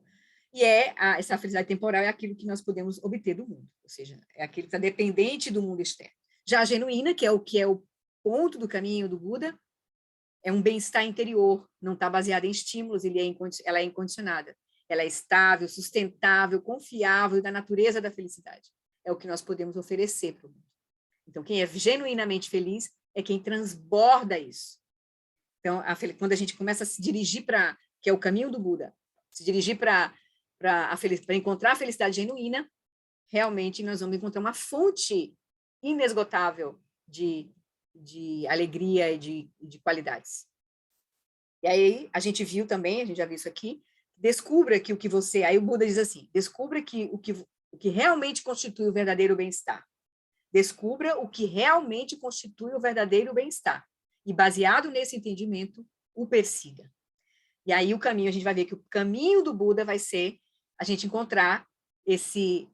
E essa felicidade temporal é aquilo que nós podemos obter do mundo, ou seja, é aquilo que está dependente do mundo externo. Já a genuína, que é o ponto do caminho do Buda, é um bem-estar interior, não está baseada em estímulos, ela é incondicionada. Ela é estável, sustentável, confiável, da natureza da felicidade. É o que nós podemos oferecer para o mundo. Então, quem é genuinamente feliz é quem transborda isso. Então, quando a gente começa a se dirigir para, que é o caminho do Buda, se dirigir para encontrar a felicidade genuína, realmente nós vamos encontrar uma fonte inesgotável de alegria e de qualidades. E aí, a gente viu também, a gente já viu isso aqui, descubra que o que você... Aí o Buda diz assim, descubra que o que realmente constitui o verdadeiro bem-estar. Descubra o que realmente constitui o verdadeiro bem-estar. E, baseado nesse entendimento, o persiga. E aí, a gente vai ver que o caminho do Buda vai ser a gente encontrar esse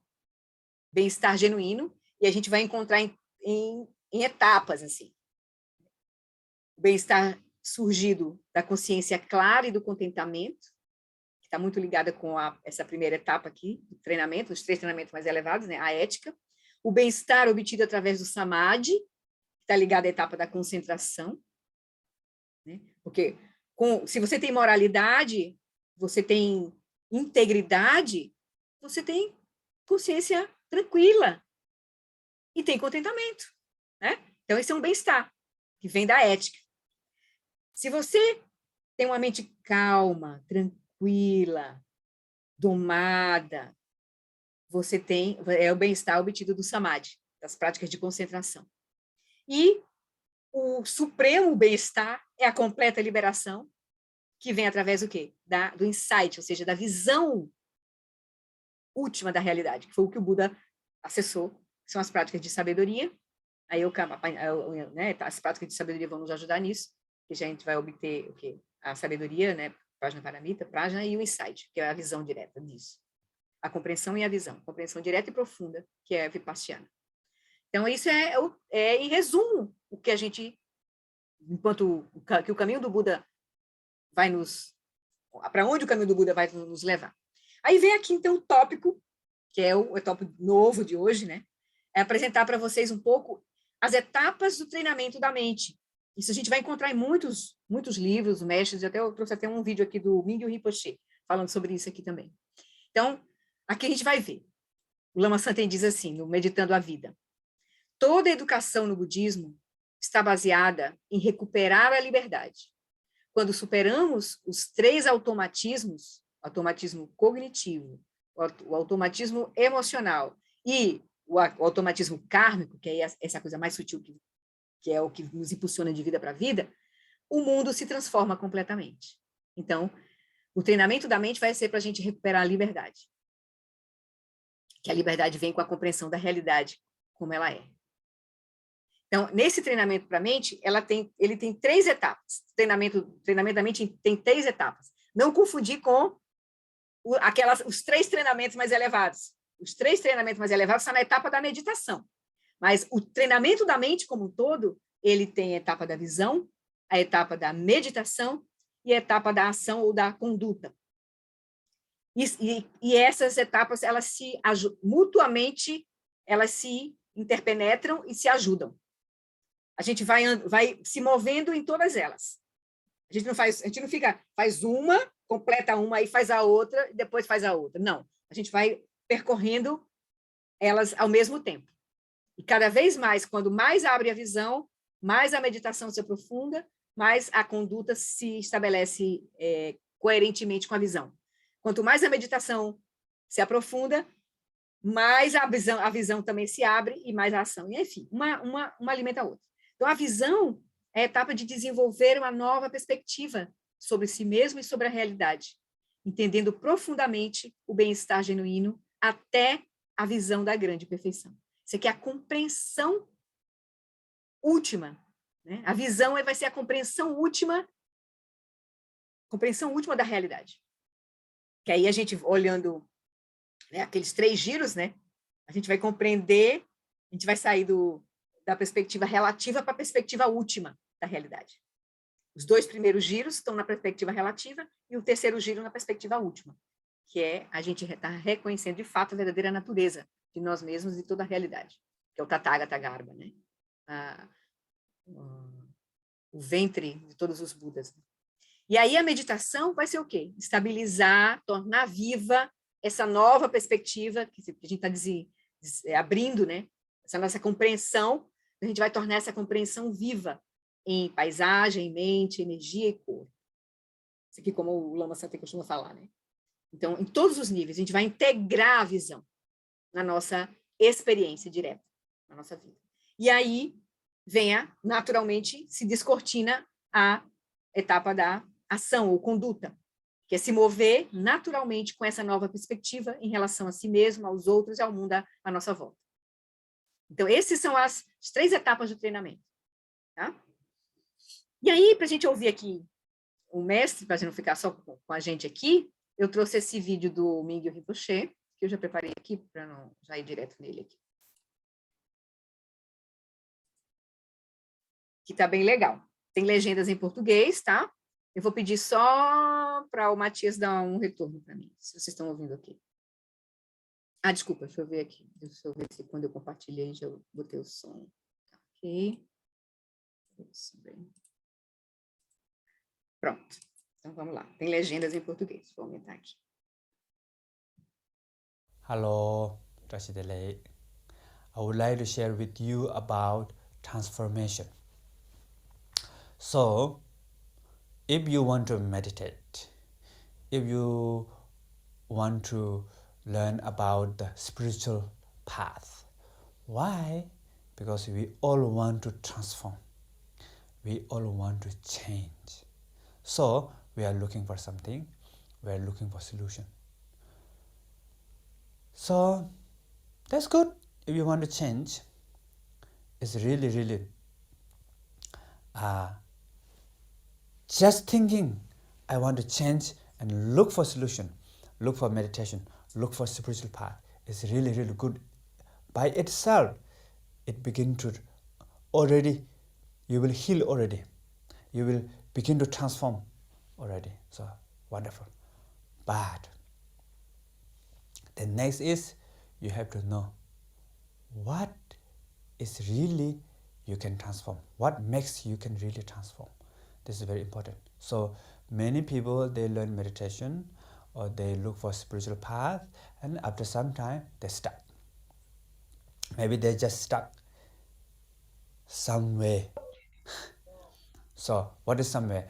bem-estar genuíno, e a gente vai encontrar em etapas, assim. O bem-estar surgido da consciência clara e do contentamento, que está muito ligada com essa primeira etapa aqui, do treinamento, os 3 treinamentos mais elevados, né? A ética. O bem-estar obtido através do samadhi, que está ligado à etapa da concentração, né? Porque se você tem moralidade, você tem integridade, você tem consciência tranquila e tem contentamento, né? Então, esse é um bem-estar que vem da ética. Se você tem uma mente calma, tranquila, domada, você tem o bem-estar obtido do samadhi, das práticas de concentração. E o supremo bem-estar é a completa liberação, que vem através do quê? Do insight, ou seja, da visão última da realidade, que foi o que o Buda acessou, que são as práticas de sabedoria. Aí as práticas de sabedoria vão nos ajudar nisso, que a gente vai obter o quê? A sabedoria, né? Prajna Paramita, Prajna e o insight, que é a visão direta disso. A compreensão e a visão. Compreensão direta e profunda, que é a Vipassana. Então, isso é em resumo, o que a gente, que o caminho do Buda vai para onde o caminho do Buda vai nos levar. Aí vem aqui, então, o tópico, que é o tópico novo de hoje, né? É apresentar para vocês um pouco as etapas do treinamento da mente. Isso a gente vai encontrar em muitos livros, mestres, eu trouxe até um vídeo aqui do Mingyur Rinpoche, falando sobre isso aqui também. Então, aqui a gente vai ver. O Lama Santen diz assim, no Meditando a Vida: toda educação no budismo está baseada em recuperar a liberdade. Quando superamos os 3 automatismos, o automatismo cognitivo, o automatismo emocional e o automatismo kármico, que é essa coisa mais sutil, que é o que nos impulsiona de vida para vida, o mundo se transforma completamente. Então, o treinamento da mente vai ser para a gente recuperar a liberdade. Que a liberdade vem com a compreensão da realidade como ela é. Então, nesse treinamento para a mente, ele tem 3 etapas. O treinamento da mente tem 3 etapas. Não confundir com os 3 treinamentos mais elevados. Os 3 treinamentos mais elevados estão na etapa da meditação. Mas o treinamento da mente como um todo, ele tem a etapa da visão, a etapa da meditação e a etapa da ação ou da conduta. E essas etapas, elas mutuamente, elas se interpenetram e se ajudam. A gente vai se movendo em todas elas. A gente não faz uma, completa uma e faz a outra, e depois faz a outra. Não, a gente vai percorrendo elas ao mesmo tempo. E cada vez mais, quando mais abre a visão, mais a meditação se aprofunda, mais a conduta se estabelece coerentemente com a visão. Quanto mais a meditação se aprofunda, mais a visão também se abre e mais a ação. E, enfim, uma alimenta a outra. Então, a visão é a etapa de desenvolver uma nova perspectiva sobre si mesmo e sobre a realidade, entendendo profundamente o bem-estar genuíno até a visão da grande perfeição. Isso aqui é a compreensão última, né? A visão vai ser a compreensão última da realidade. Que aí a gente, olhando, né, aqueles 3 giros, né, a gente vai compreender, a gente vai sair da perspectiva relativa para a perspectiva última da realidade. Os 2 primeiros giros estão na perspectiva relativa e o terceiro giro na perspectiva última. que é a gente estar reconhecendo de fato a verdadeira natureza de nós mesmos e toda a realidade, que é o Tathagata Garbha, né? O ventre de todos os Budas. E aí a meditação vai ser o quê? Estabilizar, tornar viva essa nova perspectiva que a gente está abrindo, né? Essa nossa compreensão, a gente vai tornar essa compreensão viva em paisagem, mente, energia e cor. Isso aqui como o Lama Santen costuma falar, né? Então, em todos os níveis, a gente vai integrar a visão na nossa experiência direta, na nossa vida. E aí, naturalmente, se descortina a etapa da ação ou conduta, que é se mover naturalmente com essa nova perspectiva em relação a si mesmo, aos outros e ao mundo à nossa volta. Então, essas são as 3 etapas do treinamento. Tá? E aí, para a gente ouvir aqui o mestre, para a gente não ficar só com a gente aqui, eu trouxe esse vídeo do Mingyur Rinpoche, que eu já preparei aqui, para não já ir direto nele aqui. Que está bem legal. Tem legendas em português, tá? Eu vou pedir só para o Matias dar um retorno para mim, se vocês estão ouvindo aqui. Desculpa, deixa eu ver aqui. Deixa eu ver se quando eu compartilhei já botei o som. Ok. Pronto. Então, vamos lá. Tem legendas em português. Vou aumentar aqui. Hello, Trashidele. I would like to share with you about transformation. So, if you want to meditate, if you want to learn about the spiritual path, why? Because we all want to transform. We all want to change. So, we are looking for something. We are looking for solution. So, that's good. If you want to change, it's really just thinking, I want to change and look for solution, look for meditation, look for spiritual path. It's really good. By itself, it begins to already, you will heal already. You will begin to transform already. So, wonderful. But the next is, you have to know what is really you can transform. What makes you can really transform. This is very important. So many people, they learn meditation or they look for spiritual path, and after some time they stuck. Maybe they just stuck somewhere. So what is somewhere?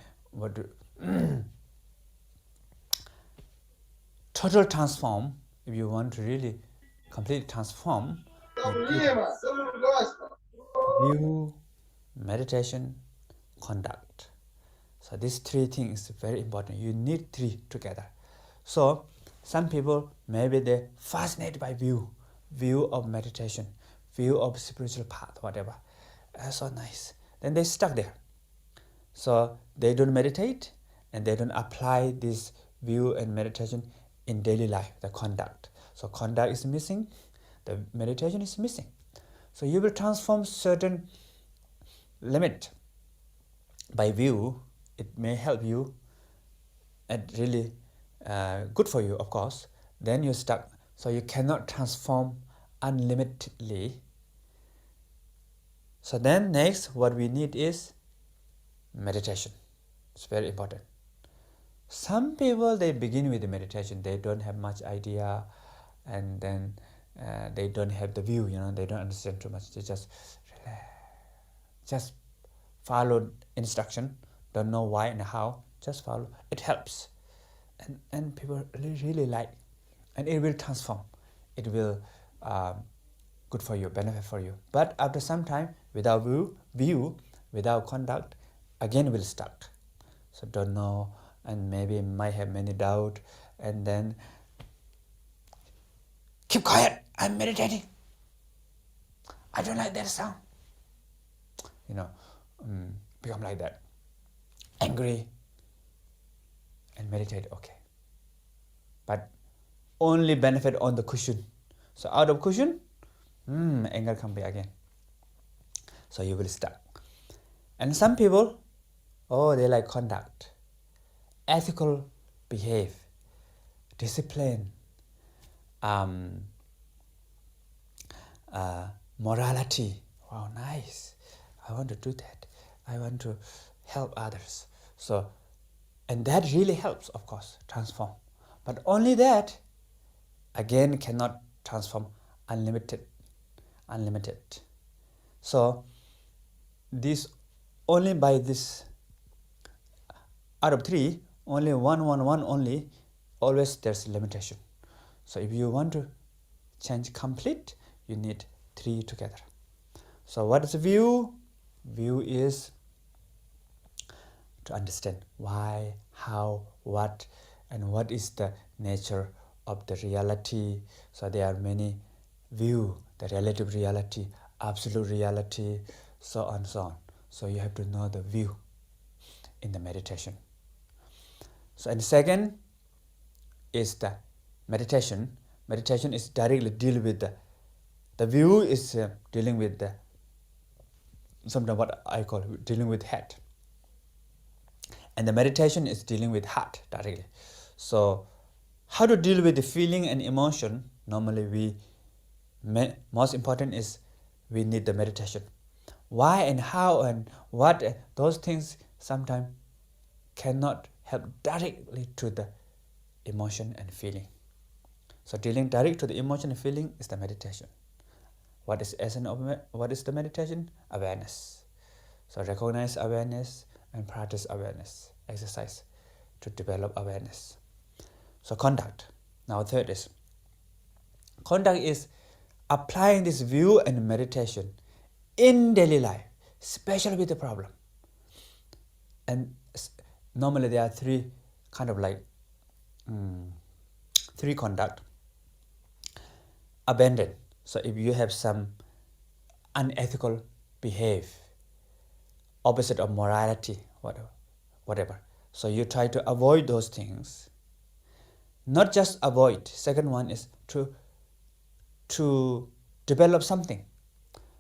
Total transform, if you want to really completely transform, view, meditation, conduct. So these 3 things is very important. You need 3 together. So some people, maybe they're fascinated by view of meditation, view of spiritual path, whatever. That's so nice. Then they stuck there. So they don't meditate and they don't apply this view and meditation in daily life, the conduct. So conduct is missing, the meditation is missing. So you will transform certain limit by view. It may help you and really good for you, of course. Then you're stuck. So you cannot transform unlimitedly. So then next, what we need is meditation. It's very important. Some people, they begin with the meditation. They don't have much idea, and then they don't have the view, they don't understand too much. They just follow instruction, don't know why and how, just follow. It helps. And people really like, and it will transform. It will good for you, benefit for you. But after some time, without view, without conduct, again will stuck. So don't know, and maybe might have many doubt, and then keep quiet, I'm meditating. I don't like that sound. Become like that. Angry and meditate, okay. But only benefit on the cushion. So out of cushion, anger come back again. So you will stuck. And some people, they like conduct, ethical behave, discipline, morality. Wow, nice. I want to do that. I want to help others. So, and that really helps, of course, transform. But only that, again, cannot transform unlimited. So, this only by this, out of 3, only one only, always there's limitation. So if you want to change complete, you need 3 together. So what is view? View is to understand why, how, what, and what is the nature of the reality. So there are many view, the relative reality, absolute reality, so on, so on. So you have to know the view in the meditation. So and second is the meditation. Meditation is directly deal with the view is dealing with the sometimes what I call dealing with head, and the meditation is dealing with heart directly. So how to deal with the feeling and emotion? Normally most important is we need the meditation. Why and how and what, those things sometimes cannot help directly to the emotion and feeling. So dealing direct to the emotion and feeling is the meditation. What is essence of what is the meditation? Awareness. So recognize awareness and practice awareness. Exercise to develop awareness. So conduct. Now third is conduct is applying this view and meditation in daily life, especially with the problem. And normally there are 3 kind of like 3 conduct. Abandon. So if you have some unethical behavior, opposite of morality, whatever. So you try to avoid those things. Not just avoid. Second one is to develop something.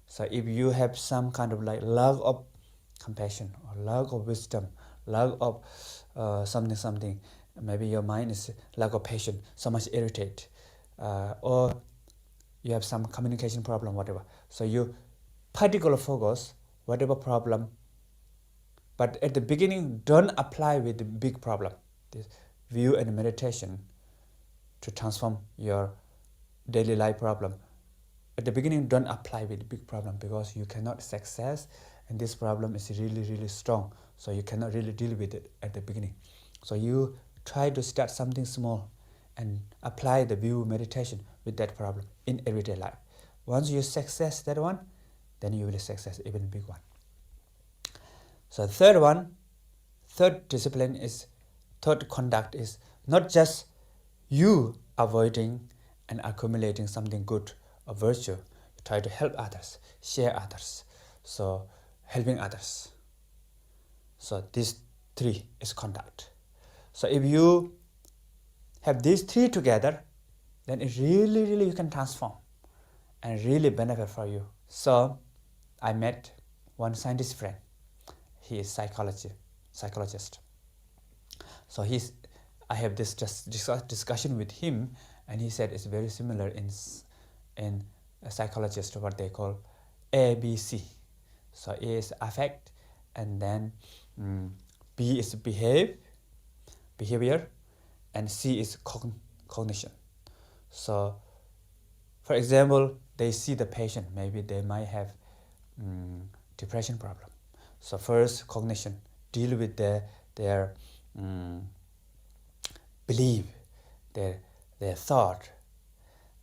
So if you have some kind of like lack of compassion or lack of wisdom, lack of something, maybe your mind is lack of patience, so much irritated, or you have some communication problem, whatever. So you particular focus, whatever problem, but at the beginning, don't apply with the big problem. This view and meditation to transform your daily life problem. At the beginning, don't apply with the big problem because you cannot success, and this problem is really, really strong. So you cannot really deal with it at the beginning. So you try to start something small and apply the view meditation with that problem in everyday life. Once you success that one, then you will success even big one. So third discipline is, third conduct is not just you avoiding and accumulating something good or virtue. You try to help others, share others, so helping others. So these 3 is conduct. So if you have these 3 together, then it really, really you can transform and really benefit for you. So I met one scientist friend. He is psychologist. So I have this just discussion with him, and he said it's very similar in a psychologist, what they call ABC. So A is affect, and then B is behavior, and C is cognition. So, for example, they see the patient, maybe they might have depression problem. So first, cognition, deal with their belief, their thought.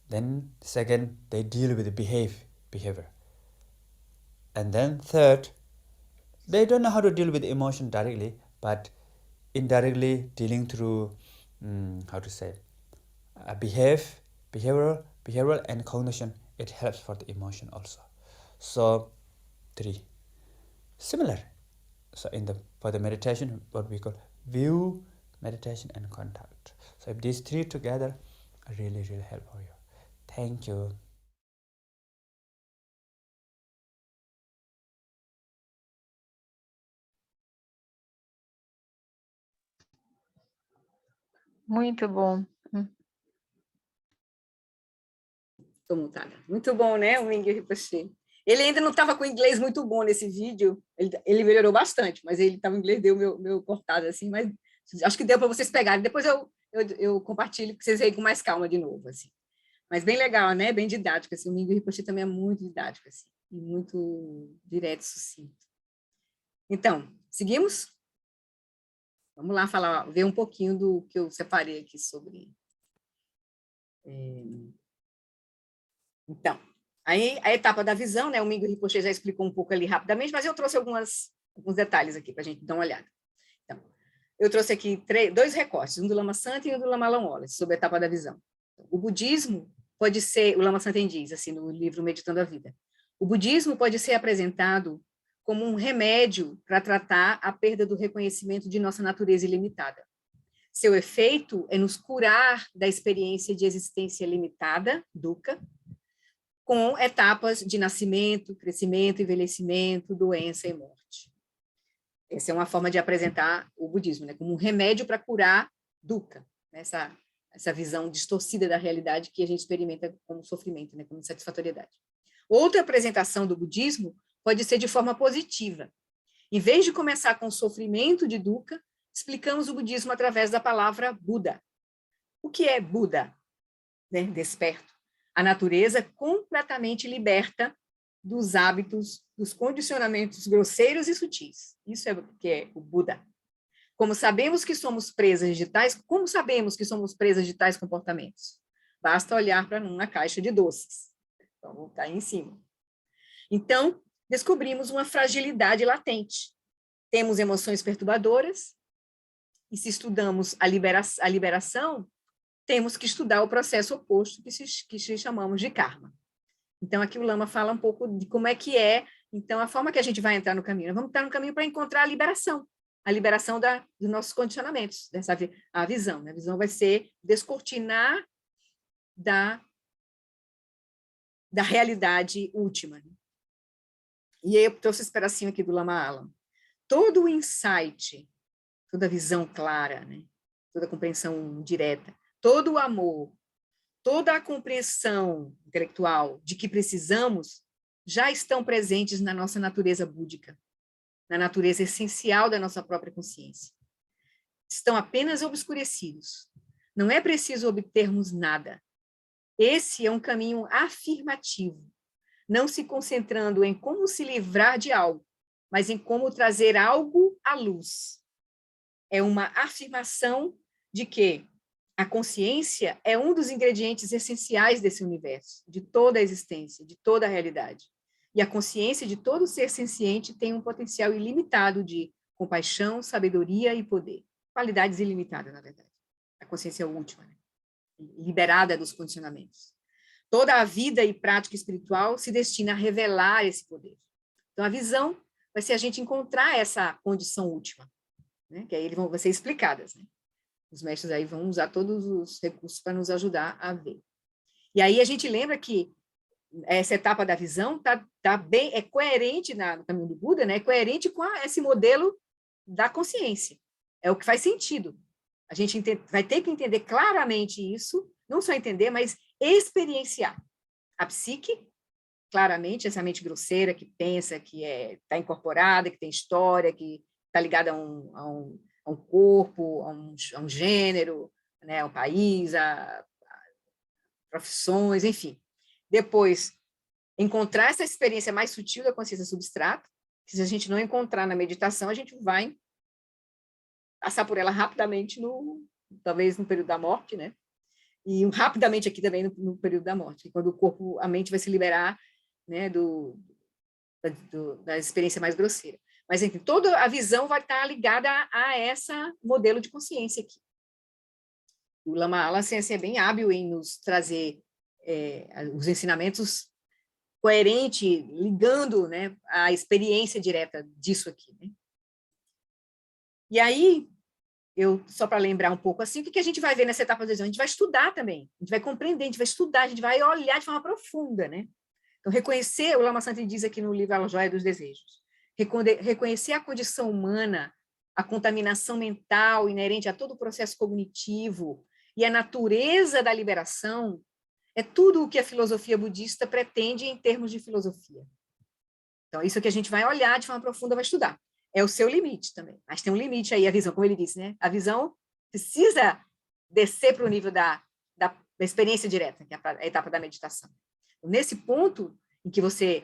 Then second, they deal with the behavior. And then third, they don't know how to deal with emotion directly, but indirectly dealing through behavioral and cognition. It helps for the emotion also. So 3 similar. So for the meditation, what we call view, meditation, and contact. So if these 3 together, really, really help for you. Thank you. Muito bom. Estou mutada. Muito bom, né, o Mingyur Rinpoche? Ele ainda não estava com inglês muito bom nesse vídeo, ele melhorou bastante, mas ele estava em inglês, deu meu cortado assim, mas acho que deu para vocês pegarem. Depois eu compartilho para vocês verem com mais calma de novo, assim. Mas bem legal, né? Bem didático, assim. O Mingyur Rinpoche também é muito didático, assim, e muito direto e sucinto. Então, seguimos? Vamos lá ver um pouquinho do que eu separei aqui sobre... Então, aí a etapa da visão, né? O Mingyur Rinpoche já explicou um pouco ali rapidamente, mas eu trouxe alguns detalhes aqui para a gente dar uma olhada. Então, eu trouxe aqui 2 recortes, um do Lama Santa e um do Lama Wallace, sobre a etapa da visão. O budismo pode ser, o Lama Santa diz, assim, no livro Meditando a Vida, o budismo pode ser apresentado como um remédio para tratar a perda do reconhecimento de nossa natureza ilimitada. Seu efeito é nos curar da experiência de existência limitada, dukkha, com etapas de nascimento, crescimento, envelhecimento, doença e morte. Essa é uma forma de apresentar o budismo, né, como um remédio para curar dukkha, né, essa visão distorcida da realidade que a gente experimenta como sofrimento, né, como insatisfatoriedade. Outra apresentação do budismo pode ser de forma positiva. Em vez de começar com o sofrimento de dukkha, explicamos o budismo através da palavra Buda. O que é Buda? Né, desperto. A natureza completamente liberta dos hábitos, dos condicionamentos grosseiros e sutis. Isso é o que é o Buda. Como sabemos que somos presas de tais comportamentos? Basta olhar para uma caixa de doces. Então, vou estar aí em cima. Então, descobrimos uma fragilidade latente. Temos emoções perturbadoras, e se estudamos a liberação, temos que estudar o processo oposto que chamamos de karma. Então, aqui o Lama fala um pouco de como é que é, então, a forma que a gente vai entrar no caminho. Nós vamos entrar no caminho para encontrar a liberação dos nossos condicionamentos, a visão. Né? A visão vai ser descortinar da realidade última. Né? E aí eu trouxe esse pedacinho aqui do Lama Alam. Todo o insight, toda a visão clara, né? Toda a compreensão direta, todo o amor, toda a compreensão intelectual de que precisamos já estão presentes na nossa natureza búdica, na natureza essencial da nossa própria consciência. Estão apenas obscurecidos. Não é preciso obtermos nada. Esse é um caminho afirmativo, não se concentrando em como se livrar de algo, mas em como trazer algo à luz. É uma afirmação de que a consciência é um dos ingredientes essenciais desse universo, de toda a existência, de toda a realidade. E a consciência de todo ser senciente tem um potencial ilimitado de compaixão, sabedoria e poder. Qualidades ilimitadas, na verdade. A consciência última, né? Liberada dos condicionamentos. Toda a vida e prática espiritual se destina a revelar esse poder. Então, a visão vai ser a gente encontrar essa condição última, né? Que aí vão ser explicadas, né? Os mestres aí vão usar todos os recursos para nos ajudar a ver. E aí a gente lembra que essa etapa da visão é coerente no caminho do Buda, né? É coerente com esse modelo da consciência. É o que faz sentido. A gente vai ter que entender claramente isso, não só entender, mas experienciar. A psique, claramente, essa mente grosseira que pensa, que está incorporada, que tem história, que está ligada a um corpo, a um gênero, né, a um país, a profissões, enfim. Depois, encontrar essa experiência mais sutil da consciência substrata, que se a gente não encontrar na meditação, a gente vai passar por ela rapidamente, talvez no período da morte, né? E rapidamente aqui também no período da morte, quando a mente vai se liberar, né, da experiência mais grosseira. Mas, enfim, toda a visão vai estar ligada a esse modelo de consciência aqui. O Lama Alam assim, é bem hábil em nos trazer os ensinamentos coerentes, ligando, né, a experiência direta disso aqui. Né? E aí, só para lembrar um pouco assim, o que a gente vai ver nessa etapa da visão? A gente vai estudar também, a gente vai compreender, a gente vai estudar, a gente vai olhar de forma profunda. Né? Então, reconhecer, o Lama Santa diz aqui no livro A Joia dos Desejos, reconhecer a condição humana, a contaminação mental inerente a todo o processo cognitivo, e a natureza da liberação é tudo o que a filosofia budista pretende em termos de filosofia. Então, isso que a gente vai olhar de forma profunda, vai estudar. É o seu limite também. Mas tem um limite aí, a visão, como ele disse, né? A visão precisa descer para o nível da experiência direta, que é a etapa da meditação. Nesse ponto em que você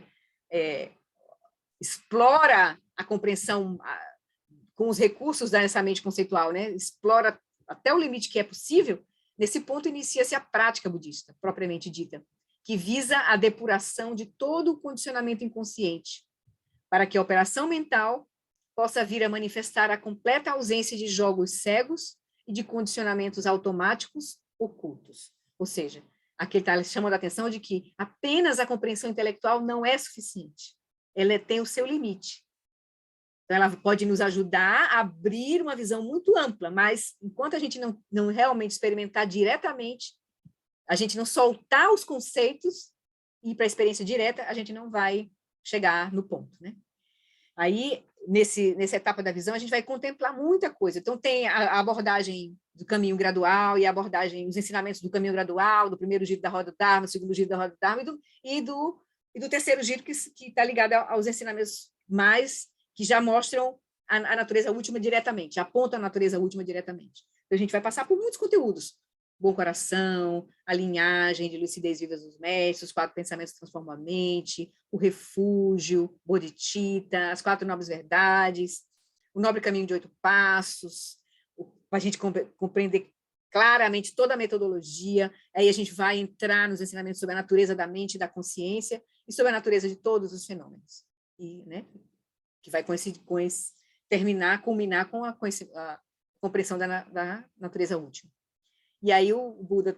explora a compreensão com os recursos dessa mente conceitual, né? Explora até o limite que é possível, nesse ponto inicia-se a prática budista, propriamente dita, que visa a depuração de todo o condicionamento inconsciente, para que a operação mental possa vir a manifestar a completa ausência de jogos cegos e de condicionamentos automáticos ocultos. Ou seja, aqui ele está chamando a atenção de que apenas a compreensão intelectual não é suficiente. Ela tem o seu limite. Então, ela pode nos ajudar a abrir uma visão muito ampla, mas enquanto a gente não realmente experimentar diretamente, a gente não soltar os conceitos e ir para a experiência direta, a gente não vai chegar no ponto, né? Aí, nessa etapa da visão, a gente vai contemplar muita coisa. Então, tem a abordagem do caminho gradual e a abordagem, os ensinamentos do caminho gradual, do primeiro giro da roda do Dharma, do segundo giro da roda do Dharma e do terceiro giro, que está ligado aos ensinamentos mais que já mostram a natureza última diretamente, apontam a natureza última diretamente. Então, a gente vai passar por muitos conteúdos. Bom coração, a linhagem de lucidez viva dos mestres, os 4 pensamentos que transformam a mente, o refúgio, bodhicitta, as 4 nobres verdades, o nobre caminho de 8 passos, para a gente compreender claramente toda a metodologia. Aí a gente vai entrar nos ensinamentos sobre a natureza da mente e da consciência e sobre a natureza de todos os fenômenos. E, né, que vai culminar com a compreensão da natureza última. E aí o Buda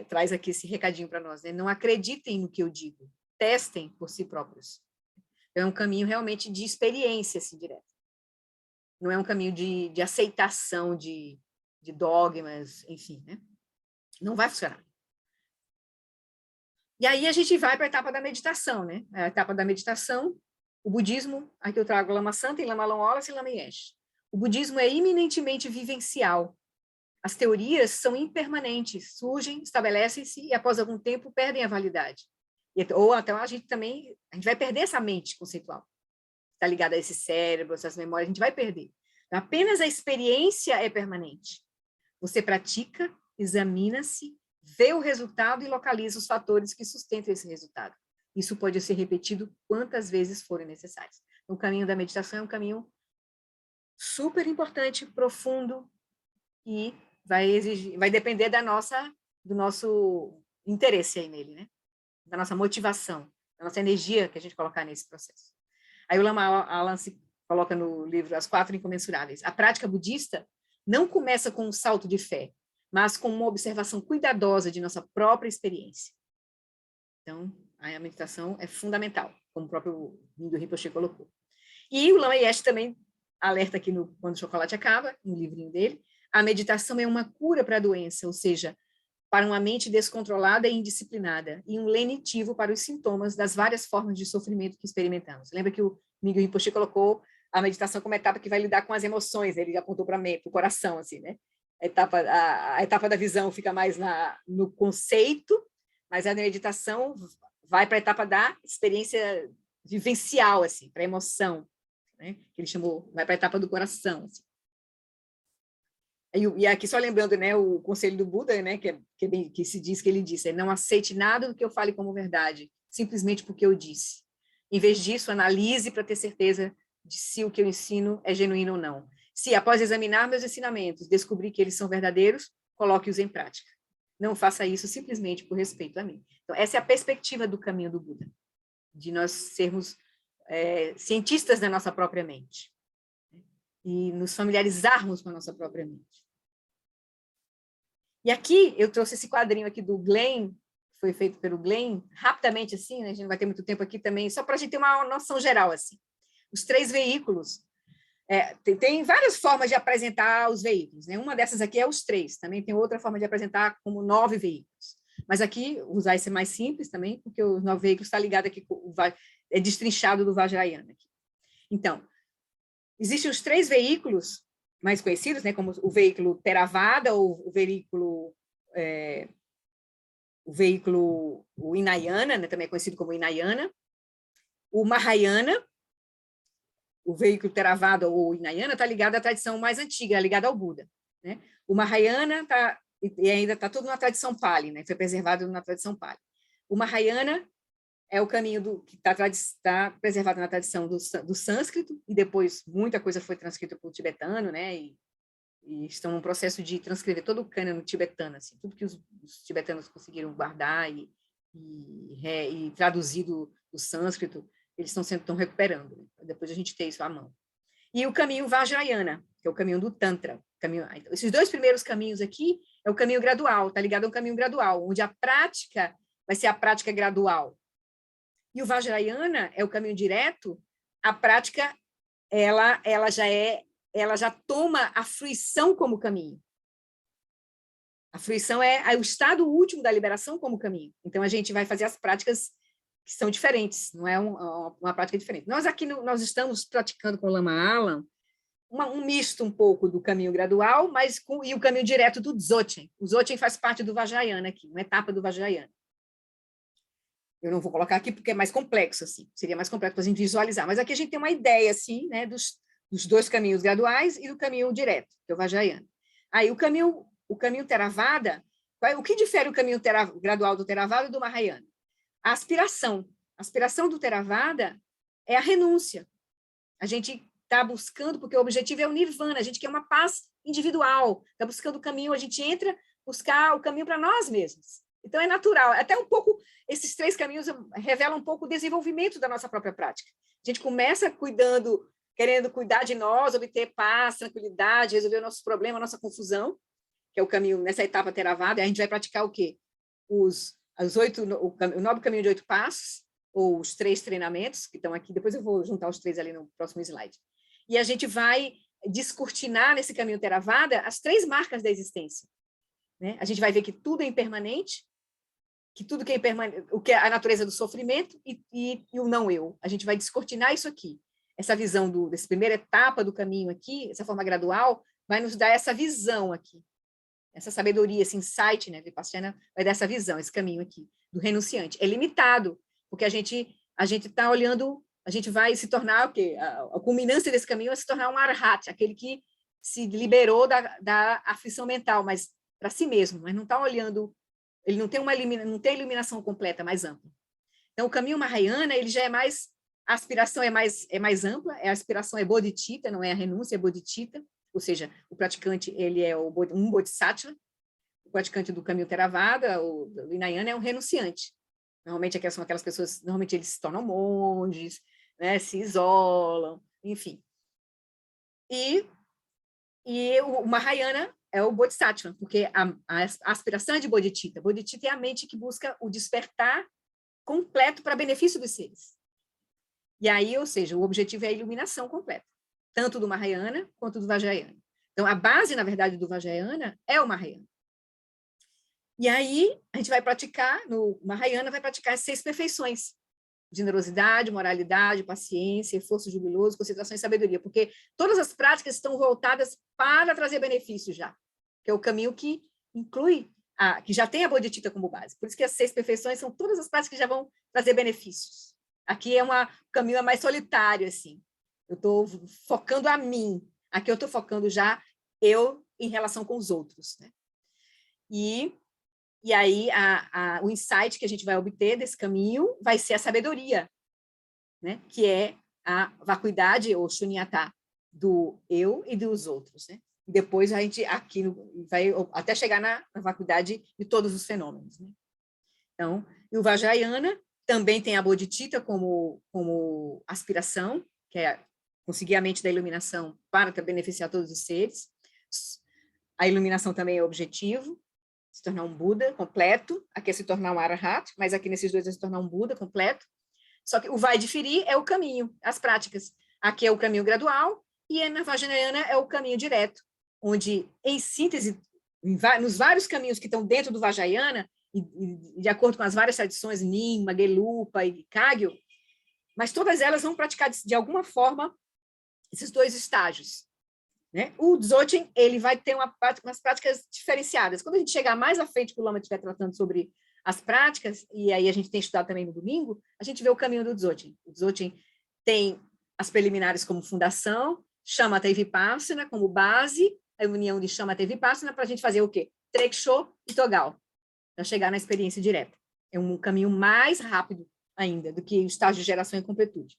traz aqui esse recadinho para nós, né? Não acreditem no que eu digo, testem por si próprios. É um caminho realmente de experiência assim, direta. Não é um caminho de aceitação de dogmas, enfim, né? Não vai funcionar. E aí a gente vai para a etapa da meditação, né? A etapa da meditação, o budismo, aqui eu trago Lama Santa, Lama Wallace e Lama Yeshe. O budismo é eminentemente vivencial. As teorias são impermanentes, surgem, estabelecem-se e, após algum tempo, perdem a validade. Ou até a gente vai perder essa mente conceitual. Está ligada a esse cérebro, essas memórias, a gente vai perder. Então, apenas a experiência é permanente. Você pratica, examina-se, vê o resultado e localiza os fatores que sustentam esse resultado. Isso pode ser repetido quantas vezes forem necessárias. O caminho da meditação é um caminho super importante, profundo, e vai depender do nosso interesse aí nele, né? Da nossa motivação, da nossa energia que a gente colocar nesse processo. Aí o Lama Alance coloca no livro As 4 Incomensuráveis. A prática budista não começa com um salto de fé, mas com uma observação cuidadosa de nossa própria experiência. Então, a meditação é fundamental, como o próprio Mindo Rinpoche colocou. E o Lama Yeshe também alerta aqui no Quando o Chocolate Acaba, no livrinho dele, a meditação é uma cura para a doença, ou seja, para uma mente descontrolada e indisciplinada, e um lenitivo para os sintomas das várias formas de sofrimento que experimentamos. Lembra que o Mingyur Rinpoche colocou a meditação como etapa que vai lidar com as emoções, ele apontou para o coração, assim, né? A etapa da visão fica mais no conceito, mas a meditação vai para a etapa da experiência vivencial, assim, para a emoção, né? Que ele chamou, vai para a etapa do coração, assim. E aqui só lembrando, né, o conselho do Buda, né, que se diz que ele disse, não aceite nada do que eu fale como verdade, simplesmente porque eu disse. Em vez disso, analise para ter certeza de se o que eu ensino é genuíno ou não. Se, após examinar meus ensinamentos, descobrir que eles são verdadeiros, coloque-os em prática. Não faça isso simplesmente por respeito a mim. Então, essa é a perspectiva do caminho do Buda, de nós sermos cientistas da nossa própria mente e nos familiarizarmos com a nossa própria mente. E aqui eu trouxe esse quadrinho aqui do Glenn, que foi feito pelo Glenn, rapidamente assim, né? A gente não vai ter muito tempo aqui também, só para a gente ter uma noção geral assim. Os 3 veículos, tem várias formas de apresentar os veículos, né? Uma dessas aqui é os 3, também tem outra forma de apresentar como 9 veículos. Mas aqui, usar esse mais simples também, porque os 9 veículos está ligado aqui, é destrinchado do Vajrayana. Aqui. Então, existem os 3 veículos mais conhecidos, né, como o veículo Theravada, ou o veículo o veículo, o Hinayana, né, também é conhecido como Hinayana, o Mahayana, o veículo Theravada ou Hinayana está ligado à tradição mais antiga, ligado ao Buda, né? O Mahayana e ainda está tudo na tradição Pali, né? Foi preservado na tradição Pali. O Mahayana é o caminho que está preservado na tradição do sânscrito, e depois muita coisa foi transcrita para o tibetano, né? E estão num processo de transcrever todo o cânon tibetano, assim, tudo que os tibetanos conseguiram guardar e traduzir do sânscrito, eles estão recuperando, né? Depois a gente tem isso à mão. E o caminho Vajrayana, que é o caminho do Tantra. Esses dois primeiros caminhos aqui é o caminho gradual, está ligado ao caminho gradual, onde a prática vai ser a prática gradual. E o Vajrayana é o caminho direto, a prática ela já toma a fruição como caminho. A fruição é o estado último da liberação como caminho. Então, a gente vai fazer as práticas que são diferentes, não é uma prática diferente. Nós aqui nós estamos praticando com o Lama Alam um misto um pouco do caminho gradual, e o caminho direto do Dzogchen. O Dzogchen faz parte do Vajrayana aqui, uma etapa do Vajrayana. Eu não vou colocar aqui porque é mais complexo, assim, seria mais complexo para a gente visualizar, mas aqui a gente tem uma ideia, assim, né, dos dois caminhos graduais e do caminho direto, que é o Vajrayana. Aí, o caminho Theravada, o que difere o caminho gradual do Theravada e do Mahayana? A aspiração. A aspiração do Theravada é a renúncia. A gente está buscando, porque o objetivo é o Nirvana, a gente quer uma paz individual, está buscando o caminho, a gente entra buscar o caminho para nós mesmos. Então, é natural. Até um pouco, esses três caminhos revelam um pouco o desenvolvimento da nossa própria prática. A gente começa querendo cuidar de nós, obter paz, tranquilidade, resolver o nosso problema, a nossa confusão, que é o caminho, nessa etapa Theravada, e a gente vai praticar o quê? O nobre caminho de 8 passos, ou os 3 treinamentos, que estão aqui, depois eu vou juntar os 3 ali no próximo slide. E a gente vai descortinar nesse caminho Theravada as 3 marcas da existência, né? A gente vai ver que tudo é impermanente, que tudo que é impermanente, o que é a natureza do sofrimento e o não eu. A gente vai descortinar isso aqui. Essa visão dessa primeira etapa do caminho aqui, essa forma gradual, vai nos dar essa visão aqui, essa sabedoria, esse insight, né? Vipassana vai dar essa visão, esse caminho aqui, do renunciante. É limitado, porque a gente está olhando, a gente vai se tornar o quê? A culminância desse caminho é se tornar um arhat, aquele que se liberou da aflição mental, mas para si mesmo, mas não está olhando, ele não tem a iluminação completa, mais ampla. Então, o caminho Mahayana, ele já é mais, a aspiração é mais ampla, a aspiração é bodhicitta, não é a renúncia, é bodhicitta, ou seja, o praticante, ele é um bodhisattva, o praticante do caminho Theravada, do Hinayana, é um renunciante. Normalmente, são aquelas pessoas, normalmente eles se tornam monges, né, se isolam, enfim. E o Mahayana é o Bodhisattva, porque a aspiração é de Bodhicitta. Bodhicitta é a mente que busca o despertar completo para benefício dos seres. E aí, ou seja, o objetivo é a iluminação completa, tanto do Mahayana quanto do Vajrayana. Então, a base, na verdade, do Vajrayana é o Mahayana. E aí, a gente vai praticar, no Mahayana, vai praticar as 6 perfeições: generosidade, moralidade, paciência, esforço jubiloso, concentração e sabedoria, porque todas as práticas estão voltadas para trazer benefícios já, que é o caminho que inclui, que já tem a Bodhicitta como base. Por isso que as 6 perfeições são todas as práticas que já vão trazer benefícios. Aqui o caminho é mais solitário, assim. Eu estou focando a mim. Aqui eu estou focando já eu em relação com os outros, né? E aí, o insight que a gente vai obter desse caminho vai ser a sabedoria, né? Que é a vacuidade, ou shunyata, do eu e dos outros, né? E depois a gente aqui vai até chegar na vacuidade de todos os fenômenos, né? Então, e o Vajrayana também tem a Bodhicitta como aspiração, que é conseguir a mente da iluminação para beneficiar todos os seres. A iluminação também é o objetivo, se tornar um Buda completo. Aqui é se tornar um Arhat, mas aqui nesses dois é se tornar um Buda completo. Só que o vai diferir é o caminho, as práticas. Aqui é o caminho gradual e na Vajrayana é o caminho direto, onde, em síntese, nos vários caminhos que estão dentro do Vajrayana, e de acordo com as várias tradições, Nyingma, Gelupa e Kagyu, mas todas elas vão praticar, de alguma forma, esses 2 estágios. né? O Dzogchen, ele vai ter umas práticas diferenciadas. Quando a gente chegar mais à frente, que o Lama estiver tratando sobre as práticas, e aí a gente tem estudado também no domingo, a gente vê o caminho do Dzogchen. O Dzogchen tem as preliminares como fundação, Shamatha e Vipassana como base, a união de Shamatha e Vipassana para a gente fazer o quê? Treksho e Togal, para chegar na experiência direta. É um caminho mais rápido ainda do que o estágio de geração e completude.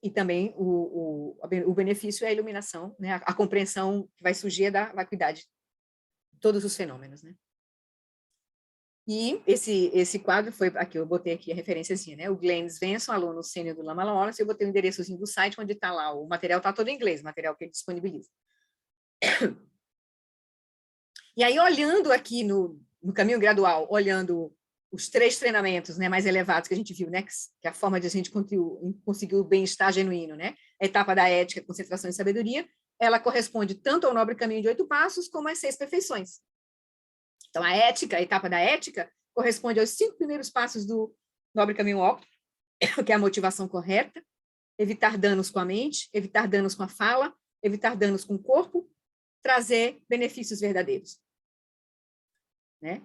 E também o benefício é a iluminação, né? A compreensão que vai surgir da vacuidade de todos os fenômenos, né? E esse quadro foi, aqui eu botei aqui a referênciazinha, né? O Glenn Svensson, aluno sênior do Lama Wallace, eu botei o endereçozinho do site, onde está lá, o material está todo em inglês, o material que ele disponibiliza. E aí, olhando aqui no caminho gradual, olhando os 3 treinamentos, né, mais elevados que a gente viu, né, que é a forma de a gente conseguir o bem-estar genuíno, né, a etapa da ética, concentração e sabedoria, ela corresponde tanto ao nobre caminho de 8 passos, como às 6 perfeições. Então, a ética, a etapa da ética, corresponde aos 5 primeiros passos do nobre caminho óptimo, que é a motivação correta, evitar danos com a mente, evitar danos com a fala, evitar danos com o corpo, trazer benefícios verdadeiros. Né?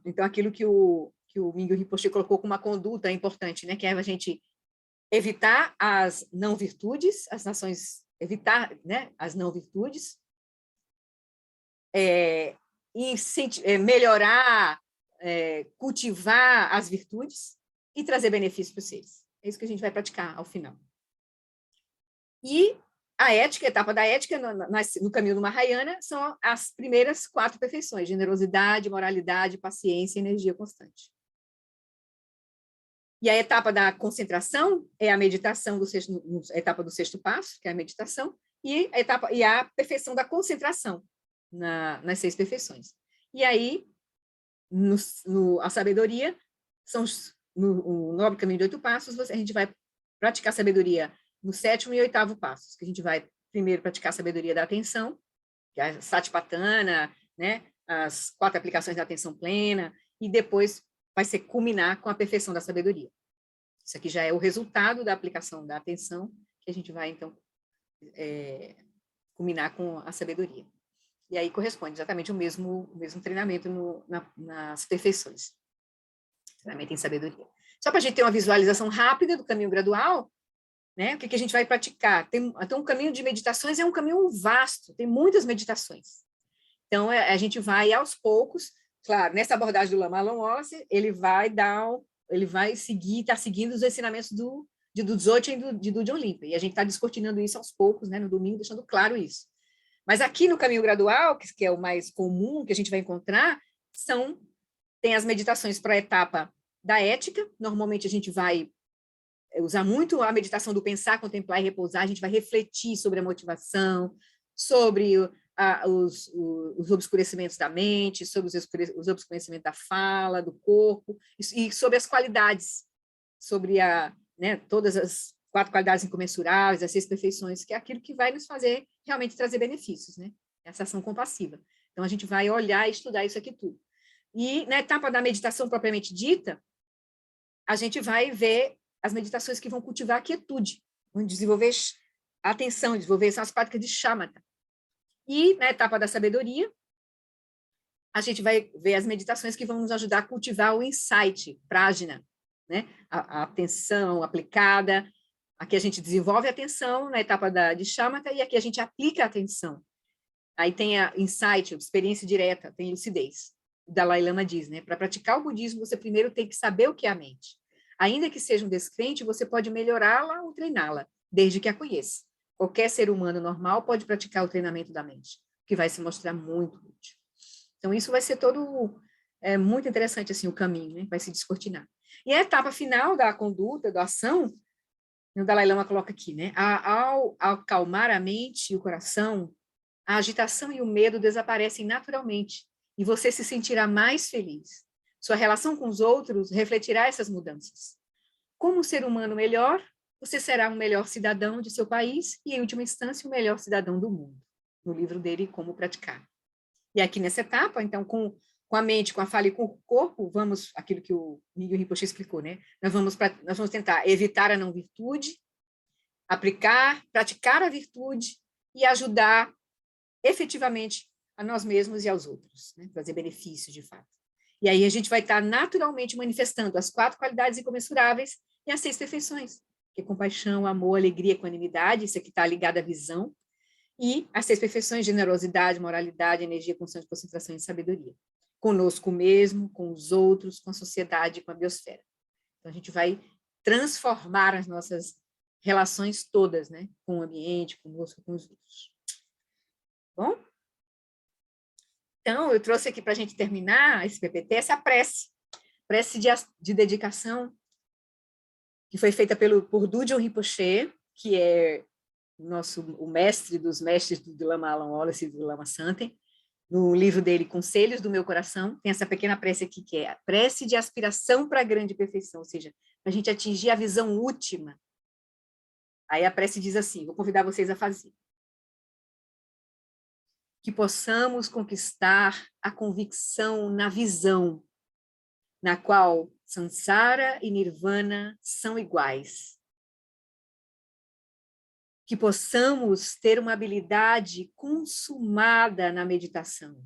Então, aquilo que o Mingyur Rinpoche colocou como uma conduta importante, né? Que é a gente evitar as não virtudes, as nações, evitar, né, as não virtudes, melhorar, cultivar as virtudes e trazer benefícios para os seres. É isso que a gente vai praticar ao final. E a ética, a etapa da ética no caminho do Mahayana são as primeiras 4 perfeições: generosidade, moralidade, paciência e energia constante. E a etapa da concentração é a meditação a etapa do 6º passo, que é a meditação, e a perfeição da concentração nas 6 perfeições. E aí, a sabedoria, no nobre caminho de 8 passos, a gente vai praticar sabedoria no 7º e 8º passos, que a gente vai primeiro praticar a sabedoria da atenção, que é a Satipatthana, né, as 4 aplicações da atenção plena, e depois vai ser culminar com a perfeição da sabedoria. Isso aqui já é o resultado da aplicação da atenção, que a gente vai, então, culminar com a sabedoria. E aí corresponde exatamente o mesmo treinamento nas perfeições. Treinamento em sabedoria. Só para a gente ter uma visualização rápida do caminho gradual, né? O que a gente vai praticar? Então, o caminho de meditações é um caminho vasto, tem muitas meditações. Então, a gente vai aos poucos, claro, nessa abordagem do Lama Wallace, ele vai está seguindo os ensinamentos do Dzogchen e do John Limpa, e a gente está descortinando isso aos poucos, né, no domingo, deixando claro isso. Mas aqui no caminho gradual, que é o mais comum, que a gente vai encontrar, tem as meditações para a etapa da ética. Normalmente a gente vai usar muito a meditação do pensar, contemplar e repousar, a gente vai refletir sobre a motivação, sobre os obscurecimentos da mente, sobre os obscurecimentos da fala, do corpo, e sobre as qualidades, sobre todas as 4 qualidades incomensuráveis, as 6 perfeições, que é aquilo que vai nos fazer realmente trazer benefícios, né? Essa ação compassiva. Então, a gente vai olhar e estudar isso aqui tudo. E na etapa da meditação propriamente dita, a gente vai ver as meditações que vão cultivar a quietude, vão desenvolver a atenção, desenvolver as práticas de shamatha. E na etapa da sabedoria, a gente vai ver as meditações que vão nos ajudar a cultivar o insight, prajna, né? A atenção aplicada. Aqui a gente desenvolve a atenção na etapa de shamatha e aqui a gente aplica a atenção. Aí tem a insight, experiência direta, tem lucidez. O Dalai Lama diz, né? Para praticar o budismo, você primeiro tem que saber o que é a mente. Ainda que seja um descrente, você pode melhorá-la ou treiná-la, desde que a conheça. Qualquer ser humano normal pode praticar o treinamento da mente, que vai se mostrar muito útil. Então, isso vai ser muito interessante, assim, o caminho, né? Vai se descortinar. E a etapa final da conduta, da ação, o Dalai Lama coloca aqui, né? Ao acalmar a mente e o coração, a agitação e o medo desaparecem naturalmente, e você se sentirá mais feliz. Sua relação com os outros refletirá essas mudanças. Como um ser humano melhor, você será um melhor cidadão de seu país e, em última instância, um melhor cidadão do mundo. No livro dele, Como Praticar. E aqui nessa etapa, então, com a mente, com a fala e com o corpo, aquilo que o Mingyur Rinpoche explicou, né? Nós vamos tentar evitar a não virtude, praticar a virtude e ajudar efetivamente a nós mesmos e aos outros, né? Trazer benefícios de fato. E aí a gente vai estar naturalmente manifestando as 4 qualidades incomensuráveis e as 6 perfeições, que é compaixão, amor, alegria, equanimidade, isso aqui está ligado à visão, e as 6 perfeições, generosidade, moralidade, energia, concentração e sabedoria. Conosco mesmo, com os outros, com a sociedade, com a biosfera. Então a gente vai transformar as nossas relações todas, né? Com o ambiente, conosco, com os outros. Bom? Então, eu trouxe aqui para a gente terminar esse PPT, essa prece de dedicação, que foi feita por Dudjom Rinpoche, que é o mestre dos mestres do Lama Alan Wallace e do Lama Santen. No livro dele, Conselhos do Meu Coração, tem essa pequena prece aqui, que é a prece de aspiração para a grande perfeição, ou seja, para a gente atingir a visão última. Aí a prece diz assim, vou convidar vocês a fazer. Que possamos conquistar a convicção na visão, na qual Sansara e Nirvana são iguais. Que possamos ter uma habilidade consumada na meditação,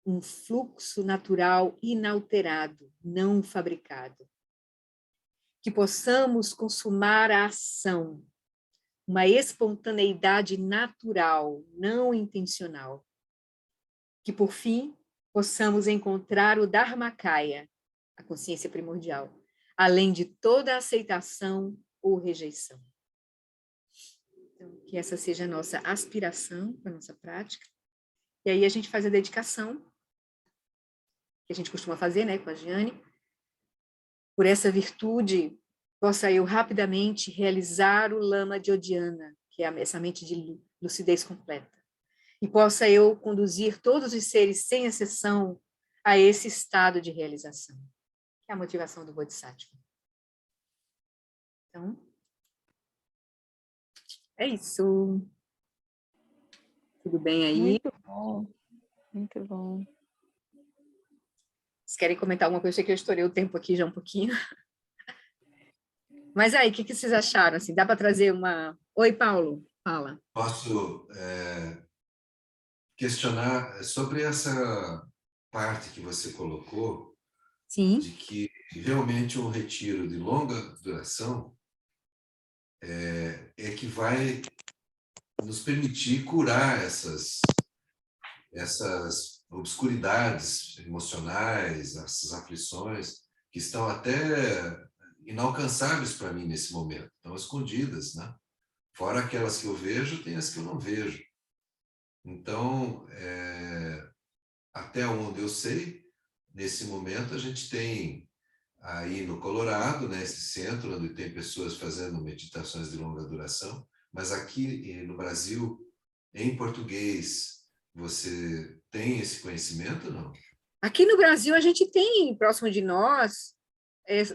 um fluxo natural inalterado, não fabricado. Que possamos consumar a ação, uma espontaneidade natural, não intencional. Que, por fim, possamos encontrar o Dharmakaya, a consciência primordial, além de toda aceitação ou rejeição. Então, que essa seja a nossa aspiração para a nossa prática. E aí a gente faz a dedicação, que a gente costuma fazer, né, com a Giane. Por essa virtude, possa eu rapidamente realizar o Lama de Odiana, que é essa mente de lucidez completa. E possa eu conduzir todos os seres, sem exceção, a esse estado de realização, que é a motivação do Bodhisattva. Então, é isso. Tudo bem aí? Muito bom, muito bom. Vocês querem comentar alguma coisa? Eu sei que eu estourei o tempo aqui já um pouquinho. Mas aí, o que vocês acharam? Assim, dá para trazer uma... Oi, Paulo, fala. Posso questionar sobre essa parte que você colocou, Sim. de que realmente um retiro de longa duração é que vai nos permitir curar essas obscuridades emocionais, essas aflições que estão até inalcançáveis para mim nesse momento, estão escondidas, né? Fora aquelas que eu vejo, tem as que eu não vejo. Então, até onde eu sei, nesse momento a gente tem aí no Colorado, né, esse centro onde tem pessoas fazendo meditações de longa duração, mas aqui no Brasil, em português, você tem esse conhecimento, não? Aqui no Brasil, a gente tem, próximo de nós,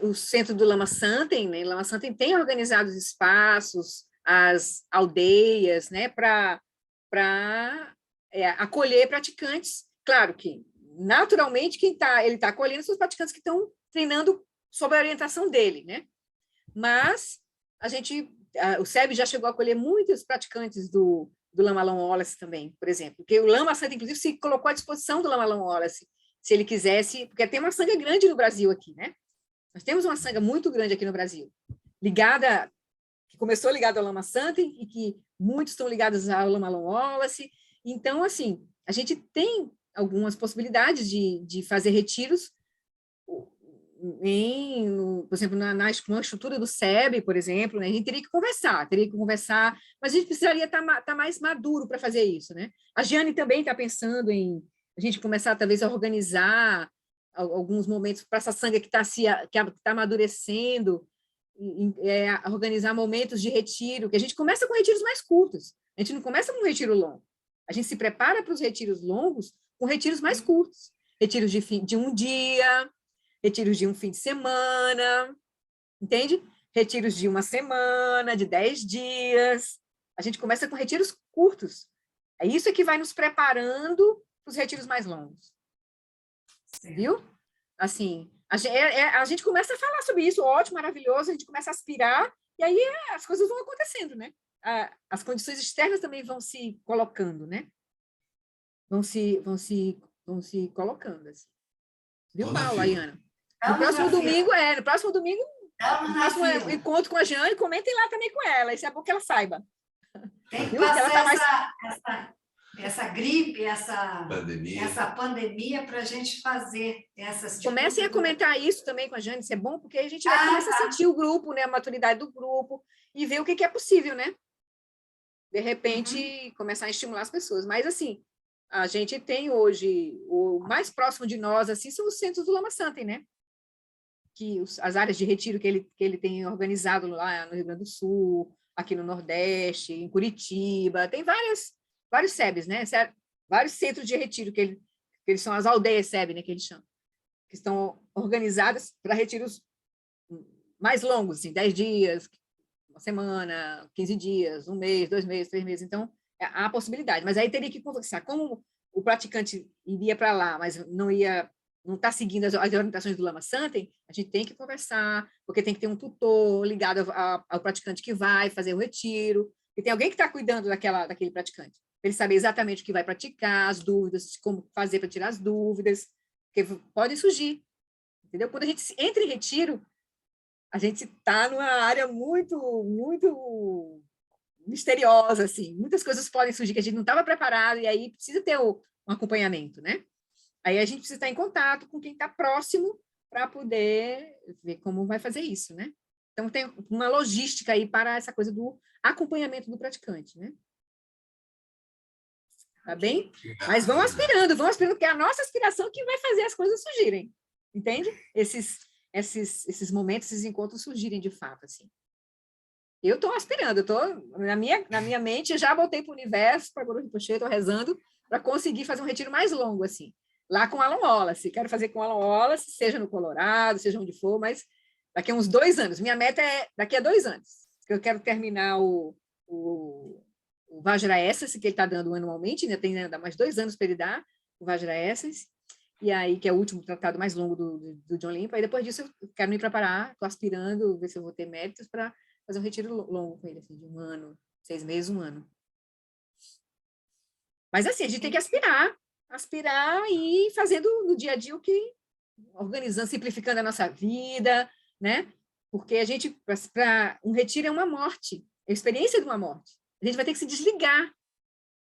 o centro do Lama Santen, né? Lama Santen tem organizado os espaços, as aldeias, né, para acolher praticantes. Claro que, naturalmente, ele está acolhendo são os praticantes que estão treinando sob a orientação dele, né? Mas o SEB já chegou a acolher muitos praticantes do Lama Alan Wallace também, por exemplo, porque o Lama Santen, inclusive, se colocou à disposição do Lama Alan Wallace, se ele quisesse, porque tem uma sanga grande no Brasil aqui, né? Nós temos uma sanga muito grande aqui no Brasil, que começou ligada ao Lama Santen e que muitos estão ligados ao Lama Alan Wallace. Então, assim, a gente tem algumas possibilidades de fazer retiros, por exemplo, na estrutura do SEB, por exemplo, né? A gente teria que conversar, mas a gente precisaria estar mais maduro para fazer isso, né? A Giane também está pensando em a gente começar, talvez, a organizar alguns momentos para essa sanga que está amadurecendo, organizar momentos de retiro, que a gente começa com retiros mais curtos, a gente não começa com um retiro longo, a gente se prepara para os retiros longos com retiros mais curtos, retiros de um dia, retiros de um fim de semana, entende? Retiros de uma semana, de 10 dias, a gente começa com retiros curtos, é isso que vai nos preparando para os retiros mais longos. Viu? Assim, a gente começa a falar sobre isso, ótimo, maravilhoso, a gente começa a aspirar, E aí as coisas vão acontecendo, né? As condições externas também vão se colocando, né? Vão se colocando, assim. Viu, Tô na Paulo, fila. aí, Ana? No próximo domingo, no próximo encontro com a Jane, comentem lá também com ela. Isso é bom que ela saiba. Tem que Viu? Que ela passar tá essa gripe, Pandemia. essa pandemia para a gente fazer essas... Comecem a comentar isso também com a Jane, isso é bom, porque a gente vai começar a sentir o grupo, né, a maturidade do grupo, e ver o que é possível, né? De repente, começar a estimular as pessoas. Mas, assim, a gente tem hoje, o mais próximo de nós, assim, são os centros do Lama Santem, né? Que as áreas de retiro que ele tem organizado lá no Rio Grande do Sul, aqui no Nordeste, em Curitiba, tem vários SEBs, né? Vários centros de retiro, que eles são as aldeias SEB, né, que eles chamam, que estão organizadas para retiros mais longos, assim, 10 dias, uma semana, 15 dias, 1 mês, 2 meses, 3 meses. Então, há a possibilidade. Mas aí teria que conversar. Como o praticante iria para lá, mas não está seguindo as orientações do Lama Santem, a gente tem que conversar, porque tem que ter um tutor ligado ao praticante que vai fazer o retiro, e tem alguém que está cuidando daquele praticante, para ele saber exatamente o que vai praticar, as dúvidas, como fazer para tirar as dúvidas, porque pode surgir, entendeu? Quando a gente entra em retiro, a gente está numa área muito, muito misteriosa, assim, muitas coisas podem surgir que a gente não estava preparado, e aí precisa ter um acompanhamento, né? Aí a gente precisa estar em contato com quem está próximo para poder ver como vai fazer isso, né? Então, tem uma logística aí para essa coisa do acompanhamento do praticante, né? Tá bem? Mas vão aspirando, porque é a nossa aspiração que vai fazer as coisas surgirem, entende? Esses momentos, esses encontros surgirem de fato, assim. Eu estou aspirando, na minha mente, eu já botei para o universo, para Guru Rinpoche, estou rezando para conseguir fazer um retiro mais longo, assim, lá com Alan Wallace. Quero fazer com Alan Wallace, seja no Colorado, seja onde for, mas daqui a uns 2 anos. Minha meta é daqui a 2 anos, que eu quero terminar o Vajra Essence, que ele está dando anualmente, né? Tem ainda mais 2 anos para ele dar o Vajra Essence, e aí, que é o último tratado mais longo do John Limpa, e depois disso eu quero me preparar, estou aspirando, ver se eu vou ter méritos para fazer um retiro longo com ele, assim, de 1 ano, 6 meses, 1 ano. Mas, assim, a gente tem que aspirar e ir fazendo no dia a dia o que, organizando, simplificando a nossa vida, né? Porque a gente, para um retiro é uma morte, é a experiência de uma morte. A gente vai ter que se desligar.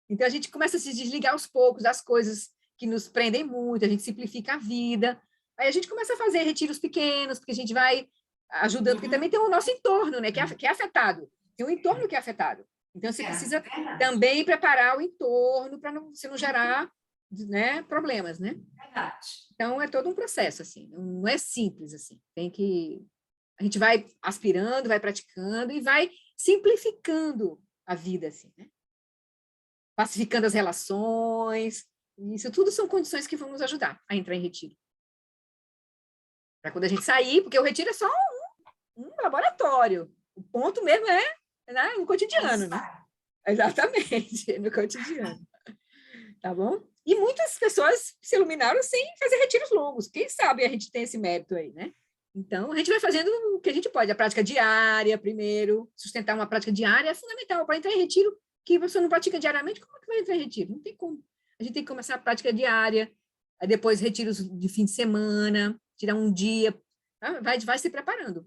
Então, a gente começa a se desligar aos poucos das coisas que nos prendem muito, a gente simplifica a vida. Aí a gente começa a fazer retiros pequenos, porque a gente vai ajudando, porque também tem o nosso entorno, né, que é afetado. Tem um entorno que é afetado. Então, você precisa também preparar o entorno para não gerar, né, problemas, né? Verdade. Então, é todo um processo, assim, não é simples, assim. A gente vai aspirando, vai praticando e vai simplificando a vida, assim, né? Pacificando as relações, isso tudo são condições que vão nos ajudar a entrar em retiro. Para quando a gente sair, porque o retiro é só um laboratório. O ponto mesmo é, né, no cotidiano, né? Exatamente, no cotidiano. Tá bom? E muitas pessoas se iluminaram sem fazer retiros longos. Quem sabe a gente tem esse mérito aí, né? Então, a gente vai fazendo o que a gente pode. A prática diária, primeiro. Sustentar uma prática diária é fundamental. Para entrar em retiro, que você não pratica diariamente, como é que vai entrar em retiro? Não tem como. A gente tem que começar a prática diária, aí depois retiros de fim de semana, tirar um dia, tá? Vai se preparando.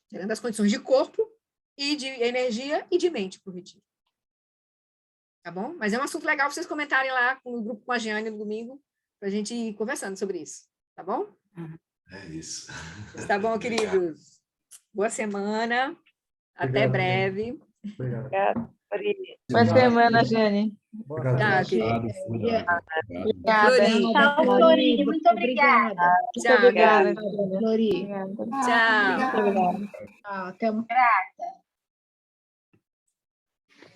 Tirando as condições de corpo e de energia e de mente para o retiro. Tá bom? Mas é um assunto legal vocês comentarem lá no grupo com a Jeane no domingo, para a gente ir conversando sobre isso. Tá bom? É isso. Tá bom, queridos? Boa semana. Até breve. Obrigado. Boa semana, Jane. Tá, Obrigado. Obrigada. Tchau, Flori. Muito obrigada. Tchau, Obrigada. Flori. Tchau. Obrigada. Tchau. Até. Grata.